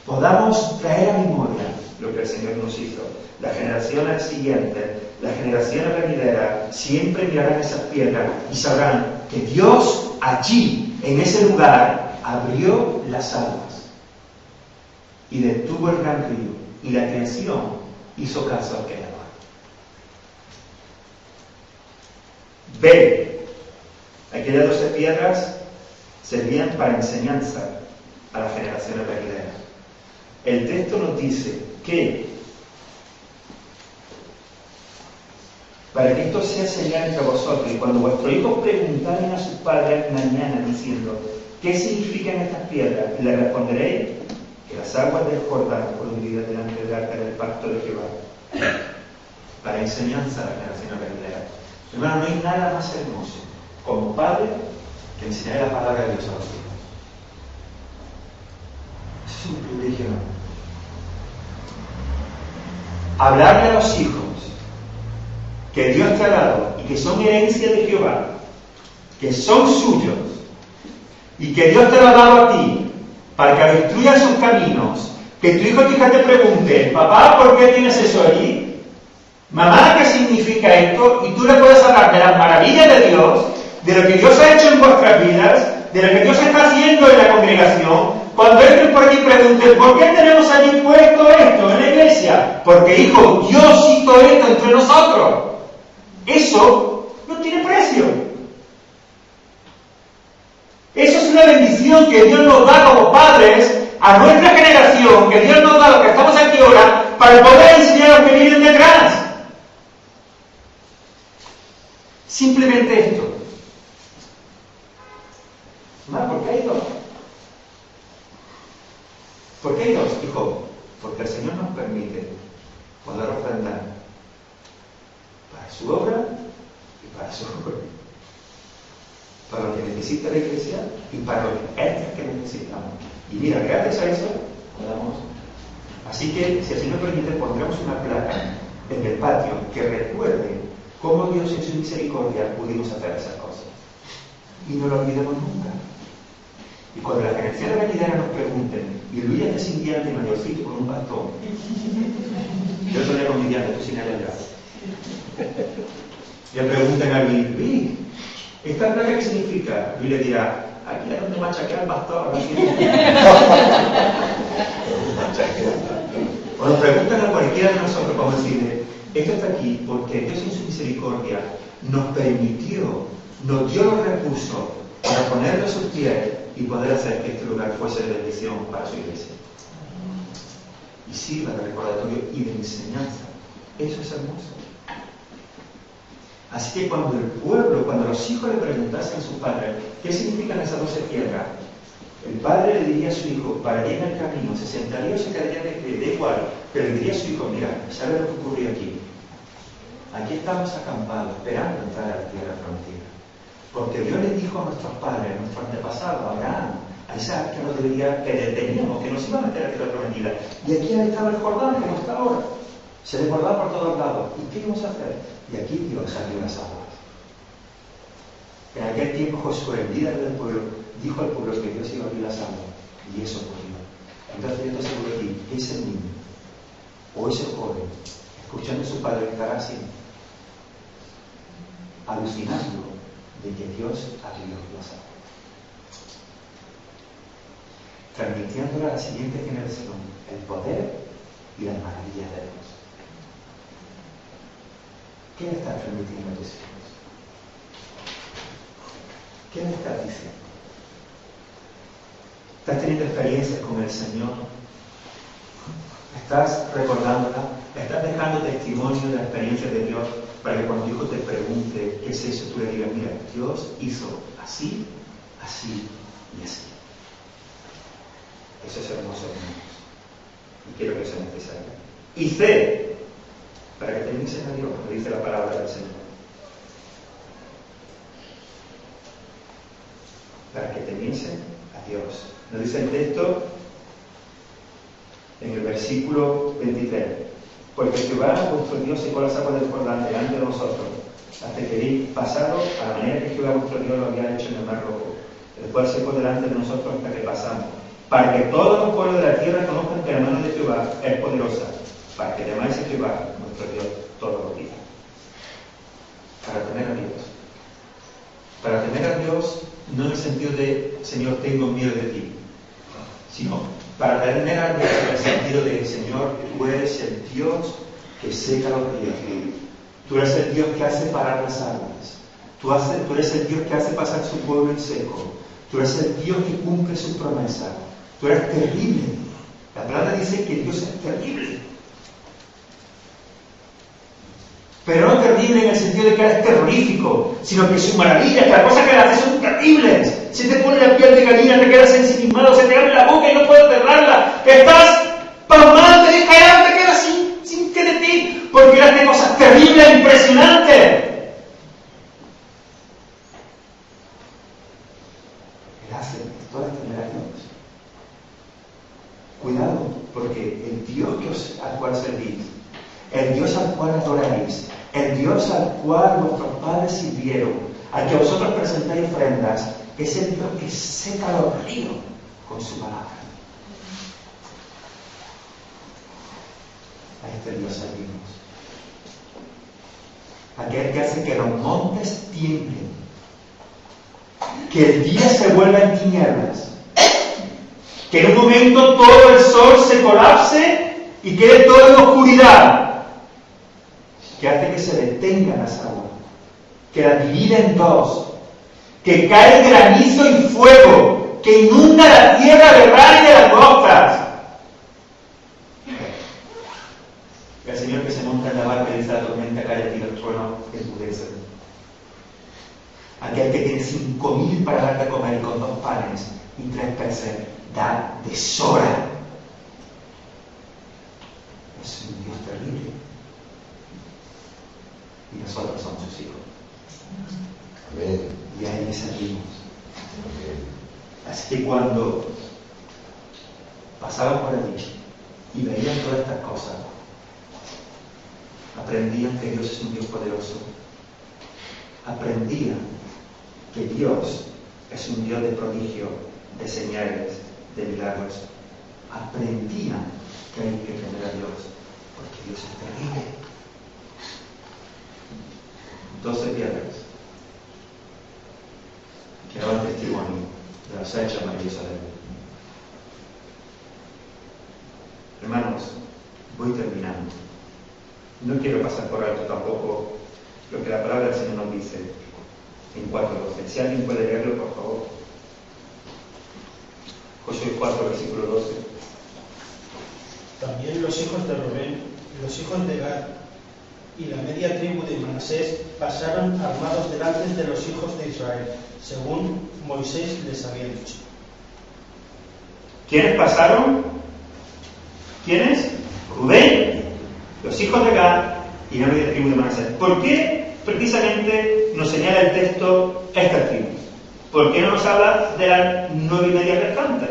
Podamos traer a memoria lo que el Señor nos hizo. Las generaciones siguientes, las generaciones venideras, siempre mirarán esas piedras y sabrán que Dios allí, en ese lugar, abrió las aguas y detuvo el gran río, y la creación hizo caso al Creador. B. Aquellas 12 piedras servían para enseñanza a las generaciones venideras. El texto nos dice que para que esto sea señal entre vosotros, y cuando vuestros hijos preguntaren a sus padres mañana diciendo, ¿qué significan estas piedras? Y les responderéis que las aguas del Jordán fueron divididas delante del arca del pacto de Jehová. Para enseñanza a las generaciones venideras. Hermano, no hay nada más hermoso como padre que enseñar la palabra de Dios a los hijos. Es un privilegio, ¿no? Hablarle a los hijos que Dios te ha dado y que son herencia de Jehová, que son suyos y que Dios te lo ha dado a ti para que destruyan sus caminos, que tu hijo o tu hija te pregunte, papá, ¿por qué tienes eso allí? Mamá, ¿qué significa esto? Y tú le puedes hablar de las maravillas de Dios, de lo que Dios ha hecho en vuestras vidas, de lo que Dios está haciendo en la congregación. Cuando entren por aquí pregunten, ¿por qué tenemos allí puesto esto en la iglesia? Porque, hijo, Dios hizo esto entre nosotros. Eso no tiene precio. Eso es una bendición que Dios nos da como padres a nuestra generación, que Dios nos da a los que estamos aquí ahora, para poder enseñar a los que vienen detrás. Simplemente esto. ¿Por qué hay dos? ¿Por qué hay dos, hijo? Porque el Señor nos permite poder ofrendar para su obra y para su obra. Para lo que necesita la iglesia y para lo que necesitamos. Y mira, gracias a eso podamos. Así que, si el Señor permite, pondremos una placa en el patio que recuerde cómo Dios en su misericordia pudimos hacer esas cosas. Y no lo olvidemos nunca. Y cuando las generaciones venideras nos pregunten, y Luis está sin diente y mayorcito con un bastón, yo soy con mi diente, tú sin él allá. Le preguntan a Luis, ¿esta placa qué significa? Luis le dirá, aquí es donde machaquea al pastor. O nos preguntan a cualquiera de nosotros, como decirle, esto está aquí porque Dios en su misericordia nos permitió, nos dio los recursos para ponerlo a sus pies y poder hacer que este lugar fuese de bendición para su iglesia. Y sirva de recordatorio y de enseñanza. Eso es hermoso. Así que cuando el pueblo, cuando los hijos le preguntasen a sus padres qué significan esas 12 piedras, el padre le diría a su hijo, pararía en el camino, se sentaría o se quedaría de pie, da igual, pero le diría a su hijo, mira, ¿sabes lo que ocurrió aquí? Aquí estamos acampados, esperando entrar a la tierra prometida. Porque Dios le dijo a nuestros padres, a nuestros antepasados, a Abraham, a Isaac, que teníamos, que nos iba a meter a la tierra prometida. Y aquí estaba el Jordán, como está ahora. Se desbordaba por todos lados. ¿Y qué íbamos a hacer? Y aquí Dios abrió las aguas. En aquel tiempo Josué, el líder del pueblo, dijo al pueblo que Dios iba a abrir las aguas. Y eso ocurrió. Entonces yo te aseguro aquí, ese niño o ese joven, escuchando a su padre estará así, alucinando de que Dios abrió las aguas, transmitiéndole a la siguiente generación el poder y las maravillas de Dios. ¿Qué le estás transmitiendo a tus hijos? ¿Qué le estás diciendo? ¿Estás teniendo experiencias con el Señor? ¿Estás recordándola? ¿Estás dejando testimonio de la experiencia de Dios para que cuando tu hijo te pregunte qué es eso, tú le digas, mira, Dios hizo así, así y así? Eso es hermoso, hermanos. Y quiero que eso no te salga. Y fe, para que te dicen a Dios, como dice la palabra del Señor. Para que te piensen a Dios. Nos dice el texto en el versículo 23. Porque Jehová, vuestro Dios, secó las aguas del Jordán delante de vosotros, hasta que habéis pasado a la manera que Jehová, vuestro Dios, lo había hecho en el mar rojo, el cual secó delante de nosotros hasta que pasamos, para que todos los pueblos de la tierra conozcan que la mano de Jehová es poderosa, para que temáis a Jehová, vuestro Dios, todos los días. Para temer a Dios. Para temer a Dios, no en el sentido de, Señor, tengo miedo de ti, sino para temer a Dios en el sentido de, Señor, tú eres el Dios que seca los ríos, tú eres el Dios que hace parar las aguas, tú eres el Dios que hace pasar su pueblo en seco, tú eres el Dios que cumple sus promesas, tú eres terrible. La palabra dice que Dios es terrible. Pero no terrible en el sentido de que eres terrorífico, sino que su maravilla, que las cosas que le haces son terribles. Se te pone la piel de gallina, te quedas ensimismado, se te abre la boca y no puedes cerrarla. Estás pasmado, te deja helado, te quedas sin que de ti, porque él hace cosas terribles e impresionantes. Él hace todas estas maravillas. Cuidado, porque el Dios al cual servís, el Dios al cual adoráis, el Dios al cual vuestros padres sirvieron, al que vosotros presentáis ofrendas, es el Dios que seca los ríos con su palabra. A este Dios servimos. Aquel que hace que los montes tiemblen, que el día se vuelva en tinieblas, que en un momento todo el sol se colapse y quede todo en oscuridad, que hace que se detengan las aguas, que las divide en dos, que cae granizo y fuego, que inunda la tierra de raíz de las rocas. El Señor que se monta en la barca y dice la tormenta cae y el trueno enmudece. Aquel que tiene 5.000 para dar de comer con 2 panes y 3 peces, da de sobra. Es un Dios terrible. Y nosotros somos sus hijos. Amén. Y a Él le servimos. Amén. Así que cuando pasaban por allí y veían todas estas cosas, aprendían que Dios es un Dios poderoso. Aprendían que Dios es un Dios de prodigio, de señales, de milagros. Aprendían que hay que temer a Dios, porque Dios es terrible. 12 piedras que daban testimonio de las hechas maravillosas de Dios. Hermanos, voy terminando. No quiero pasar por alto tampoco lo que la palabra del Señor nos dice en 4:12. Si alguien puede leerlo, por favor. Josué 4, versículo 12. También los hijos de Rubén, los hijos de Gad y la media tribu de Manasés pasaron armados delante de los hijos de Israel, según Moisés les había dicho. ¿Quiénes pasaron? ¿Quiénes? Rubén, los hijos de Gad y la media tribu de Manasés. ¿Por qué precisamente nos señala el texto estas tribus? ¿Por qué no nos habla de las 9:30 restantes?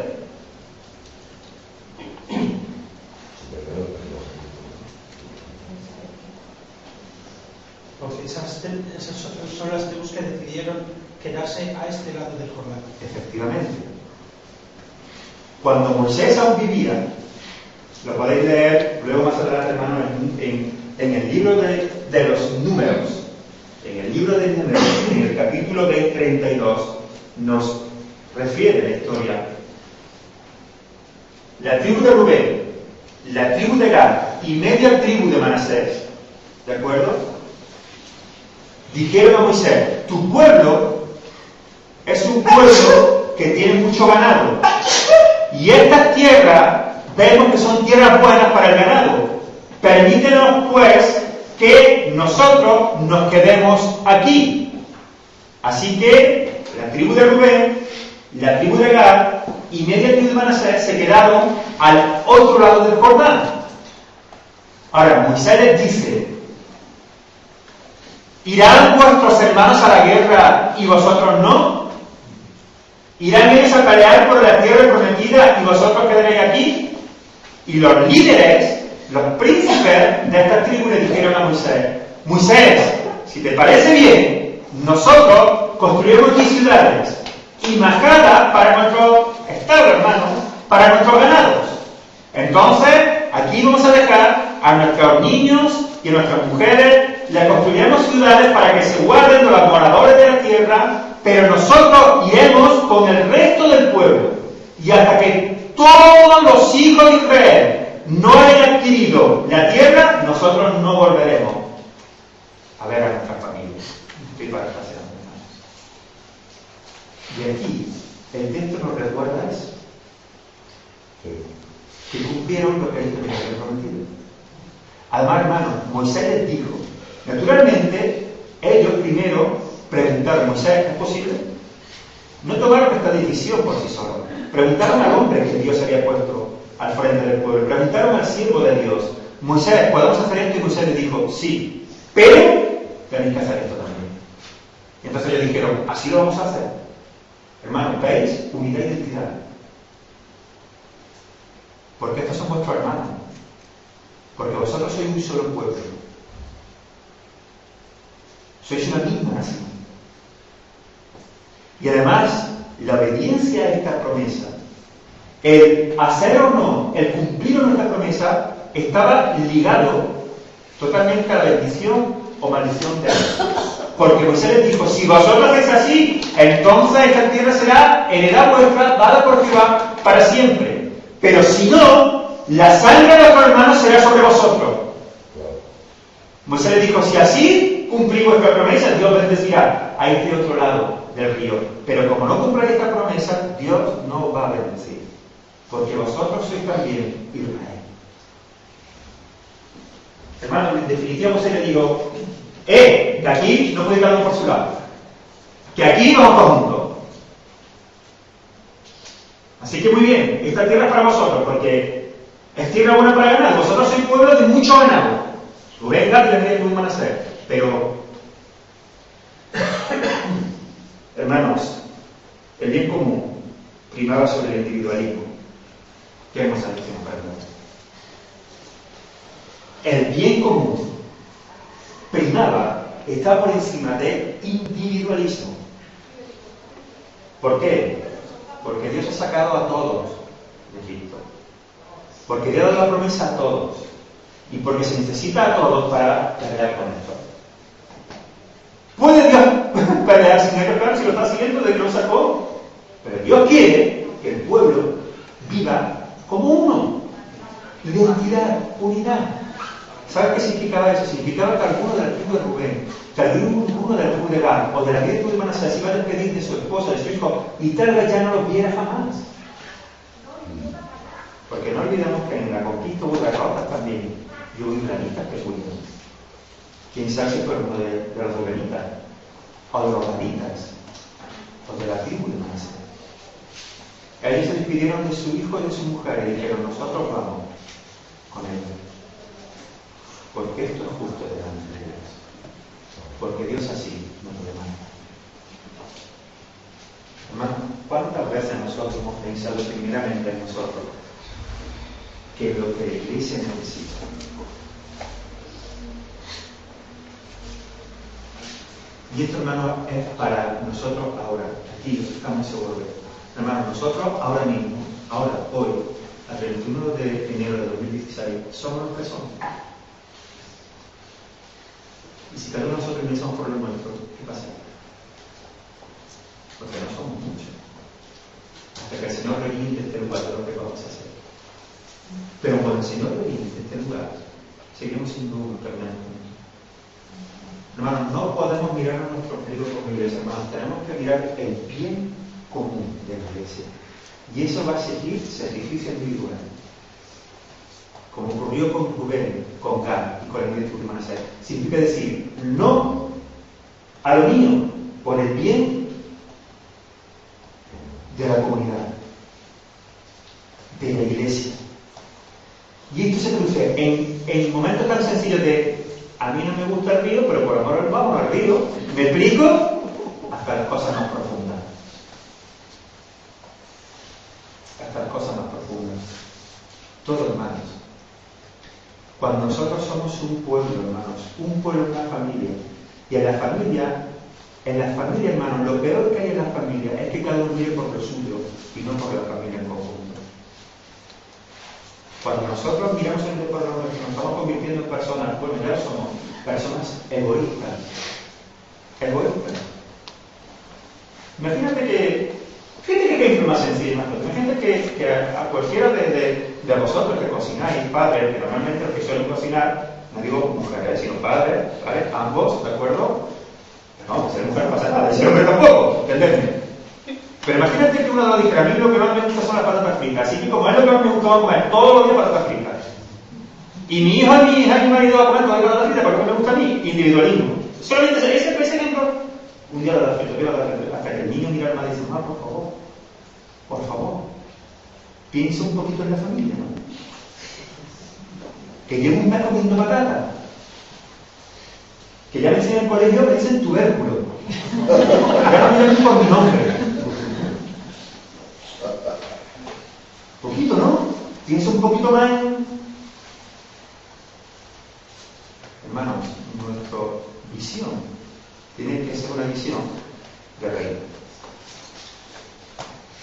Porque esas son las tribus que decidieron quedarse a este lado del Jordán. Efectivamente. Cuando Moisés aún vivía, lo podéis leer luego más adelante, hermano, en el libro de los Números. En el libro de Números, en el capítulo 32, nos refiere la historia. La tribu de Rubén, la tribu de Gad y media tribu de Manasés, ¿de acuerdo? Dijeron a Moisés: tu pueblo es un pueblo que tiene mucho ganado, y estas tierras vemos que son tierras buenas para el ganado. Permítenos pues que nosotros nos quedemos aquí. Así que la tribu de Rubén, la tribu de Gad y media tribu de Manasés se quedaron al otro lado del Jordán. Ahora Moisés les dice: ¿irán vuestros hermanos a la guerra y vosotros no? ¿Irán ellos a pelear por la tierra prometida y vosotros quedaréis aquí? Y los líderes, los príncipes de esta tribu le dijeron a Moisés: Moisés, si te parece bien, nosotros construiremos aquí ciudades y majadas para nuestro estado, hermano, para nuestros ganados. Entonces, aquí vamos a dejar a nuestros niños y a nuestras mujeres, les construiremos ciudades para que se guarden de los moradores de la tierra, pero nosotros iremos con el resto del pueblo. Y hasta que todos los hijos de Israel no hayan adquirido la tierra, nosotros no volveremos a ver a nuestras familias. Estoy parafraseando, hermanos. Y aquí el texto nos recuerda eso, que cumplieron lo que ellos tenían que prometido. Además, hermanos, Moisés les dijo, naturalmente, ellos primero preguntaron: Moisés, ¿es posible? No tomaron esta decisión por sí solos. Preguntaron al hombre que Dios había puesto al frente del pueblo. Preguntaron al siervo de Dios: Moisés, ¿podemos hacer esto? Y Moisés les dijo: sí, pero tenéis que hacer esto también. Y entonces ellos dijeron: así lo vamos a hacer. Hermanos, ¿veis? Unidad e identidad. Porque estos son vuestros hermanos. Porque vosotros sois un solo pueblo. Sois una misma nación. Y además, la obediencia a esta promesa, el hacer o no, el cumplir o no esta promesa, estaba ligado totalmente a la bendición o maldición de Dios. Porque Moisés les dijo: si vosotros hacéis así, entonces esta tierra será heredad vuestra, dada por Jehová para siempre. Pero si no, la sangre de vuestros hermanos será sobre vosotros. Moisés les dijo: si así cumplís vuestra promesa, Dios bendecirá a este otro lado del río. Pero como no cumpláis esta promesa, Dios no os va a bendecir, porque vosotros sois también Israel. Hermano, en definitiva, Moisés le digo: que aquí no podéis cada uno por su lado, que aquí vamos todos juntos. Así que muy bien, esta tierra es para vosotros, porque es tierra buena para ganar. Vosotros sois pueblo de mucho ganado. Rubén, Gad y la media tribu de Manasés. Pero, hermanos, el bien común primaba sobre el individualismo. ¿Qué hemos lección para el bien común primaba, está por encima del individualismo. ¿Por qué? Porque Dios ha sacado a todos de Egipto. Porque Dios ha dado la promesa a todos. Y porque se necesita a todos para pelear con esto. ¿Puede Dios pelear sin ellos? Claro, si lo está siguiendo, ¿de qué lo sacó? Pero Dios quiere que el pueblo viva como uno. Identidad, unidad. ¿Sabes qué significaba eso? Significaba que alguno de la tribu de Rubén, que alguno de la tribu de Gad o de la tribu de Manasés iba a despedir de su esposa, de su hijo, y tal vez ya no los viera jamás. Porque no olvidemos que en la conquista hubo derrotas también, y hubo israelitas que huyeron. Quién sabe si fue uno de los rubenitas, o de los gaditas, o de la tribu de Manasés. Ellos se despidieron de su hijo y de su mujer y dijeron: nosotros vamos con ellos. Porque esto es justo delante de Dios. Porque Dios así nos lo demanda. Hermano, ¿cuántas veces nosotros hemos pensado primeramente en nosotros que lo que la iglesia necesita? Y esto, hermano, es para nosotros ahora, aquí los que estamos seguros de esto. Hermano, nosotros ahora mismo, ahora, hoy, al 31 de enero de 2016, somos los que somos. Y si cada uno de nosotros pensamos por lo nuestro, ¿qué pasa? Porque no somos muchos. Hasta que el Señor reviente este lugar de lo que vamos a hacer. Pero cuando el Señor reviente este lugar, seguimos siendo uno eternamente. Hermanos, no podemos mirar a nuestro peligro como iglesia, hermanos. Tenemos que mirar el bien común de la iglesia. Y eso va a exigir sacrificio individual. Como ocurrió con Rubén, con Gad y con el líder de Manasés. Significa decir no a lo mío por el bien de la comunidad, de la iglesia. Y esto se produce en momentos tan sencillos de: a mí no me gusta el río, pero por amor vamos al río. ¿Me explico? Hasta las cosas más profundas. Hasta las cosas más profundas. Todos, hermanos. Cuando nosotros somos un pueblo, hermanos, un pueblo, una familia, y en la familia, hermanos, lo peor que hay en la familia es que cada uno vive por lo suyo y no por la familia en conjunto. Cuando nosotros miramos en el pueblo nuestro, nos estamos convirtiendo en personas, bueno, ya somos personas egoístas. Egoístas. Imagínate que, fíjate que ejemplo más sencillo, hermanos. Imagínate que a cualquiera de vosotros que cocináis, padres, que normalmente los que suelen cocinar, no digo mujeres, sino padres, ¿vale? Ambos, ¿de acuerdo? No, que ser mujer no pasa nada, de ser hombre tampoco, ¿entendés? Pero imagínate que uno de los dijera: a mí lo que más me gusta son las patatas fritas, así que como es lo que más me gusta, vamos a comer todos los días patatas fritas. Y mi hija, mi marido va a comer todas las patatas fritas porque me gusta a mí, individualismo. Solamente ese ejemplo, un día lo da hasta que el niño mira al madre y dice: mamá, por favor, piensa un poquito en la familia, ¿no? Que llevo un mes comiendo patata. Que ya me enseñan en el colegio que dicen tubérculo. Ya no me llaman por mi nombre. Poquito, ¿no? Piensa un poquito más en... Hermanos, nuestra visión tiene que ser una visión de reino.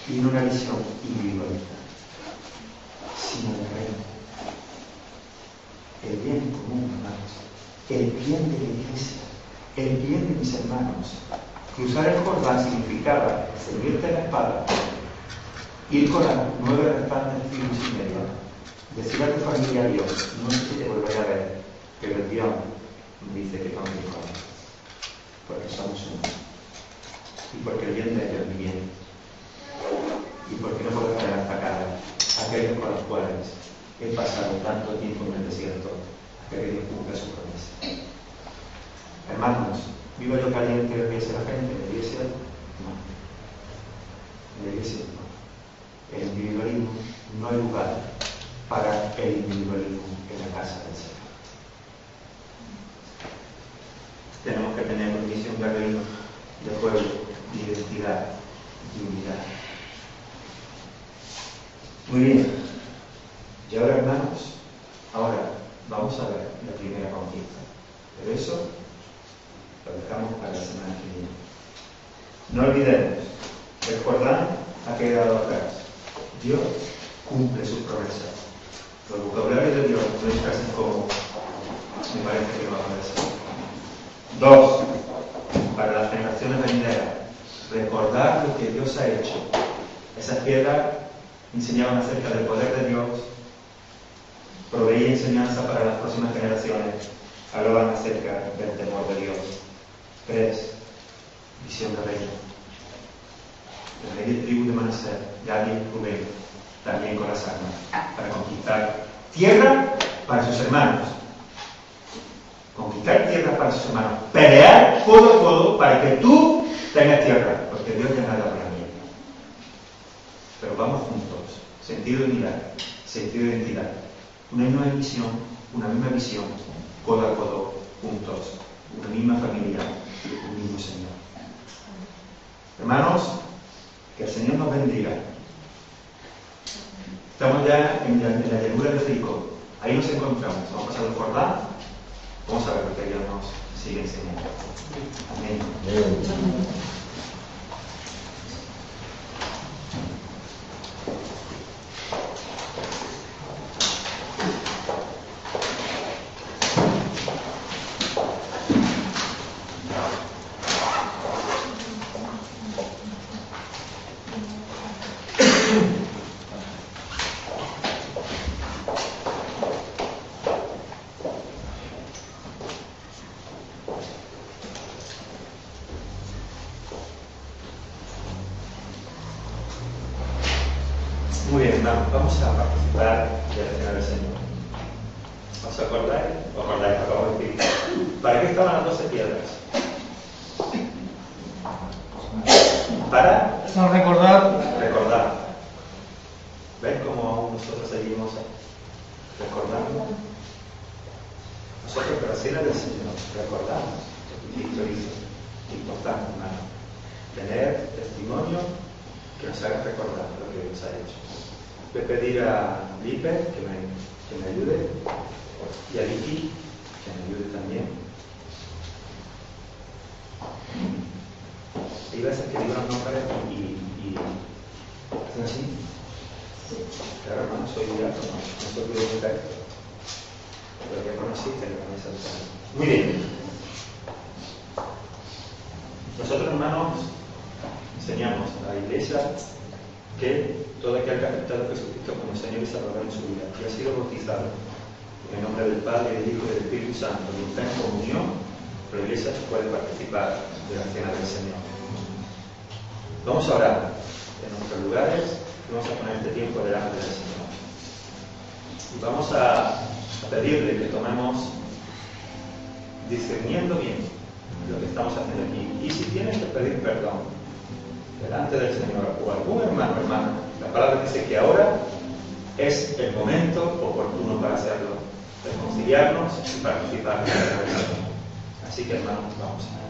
Y no una visión individualista, sino de reino. El bien común, hermanos. El bien de la iglesia. El bien de mis hermanos. Cruzar el Jordán significaba servirte la espada, ir con las 9 restantes tribus y media, decir a tu familia: Dios, no sé si te volveré a ver, pero el Dios me dice que tome mi corazón, porque somos uno, y porque el bien de ellos es mi bien, y porque no puedo dejar atacar a aquellos con los cuales he pasado tanto tiempo en el desierto, hasta que Dios cumpla su promesa. Hermanos, ¿vivo yo caliente de la gente? ¿En la iglesia? No. En la iglesia no. El individualismo no hay lugar para el individualismo en la casa del Señor. Tenemos que tener una visión de reino, de pueblo, de identidad, de unidad. Muy bien. Y ahora, hermanos, vamos a ver la primera conquista. Pero eso lo dejamos para la semana que viene. No olvidemos, el Jordán ha quedado atrás. Dios cumple sus promesas. Los vocabularios de Dios no es casi como me parece que va a ser. 2. Para las generaciones venideras. recordar lo que Dios ha hecho. Esas piedras enseñaban acerca del poder de Dios, proveía enseñanza para las próximas generaciones, hablaban acerca del temor de Dios. 3. Visión de reino. La media tribu de Manasés, Gad y Rubén, también con las armas, para conquistar tierra para sus hermanos. Conquistar tierra para sus hermanos. Pelear codo a codo para que tú tengas tierra, porque Dios te ha dado la mía. Pero vamos juntos. Sentido de unidad, sentido de identidad. Una misma misión, codo a codo, juntos. Una misma familia, un mismo Señor. Hermanos, que el Señor nos bendiga. Estamos ya en la llanura de Jericó. Ahí nos encontramos. Vamos a pasar el Jordán. Vamos a ver lo que Dios nos sigue enseñando. Amén. Muy bien, hermanos, vamos a participar de la cena del Señor. ¿Os acordáis? Acabo de decir. ¿Para qué estaban las 12 piedras? Para recordar. ¿Ves cómo nosotros seguimos recordando? Nosotros, para la cena del Señor, recordamos lo que Cristo hizo. Importante, hermano. Tener testimonio que nos haga recordar lo que Dios ha hecho. Voy a pedir a Lipe que me ayude y a Vicky que me ayude también. Hay veces que digo los nombres y ¿hacen así? Claro, hermano, soy diácono, no soy bibliotecario. Pero ya conociste que con esa persona. Muy bien. Nosotros, hermanos, enseñamos a la iglesia que todo aquel que ha aceptado a Jesucristo como Señor y Salvador en su vida y ha sido bautizado en el nombre del Padre, del Hijo y del Espíritu Santo y está en comunión, la iglesia puede participar de la cena del Señor. Vamos a orar en nuestros lugares y vamos a poner este tiempo delante del Señor. Y vamos a pedirle que tomemos discerniendo bien lo que estamos haciendo aquí. Y si tienes que pedir perdón delante del Señor o algún hermana, la palabra dice que ahora es el momento oportuno para hacerlo, reconciliarnos y participar de la verdad. Así que, hermanos, vamos a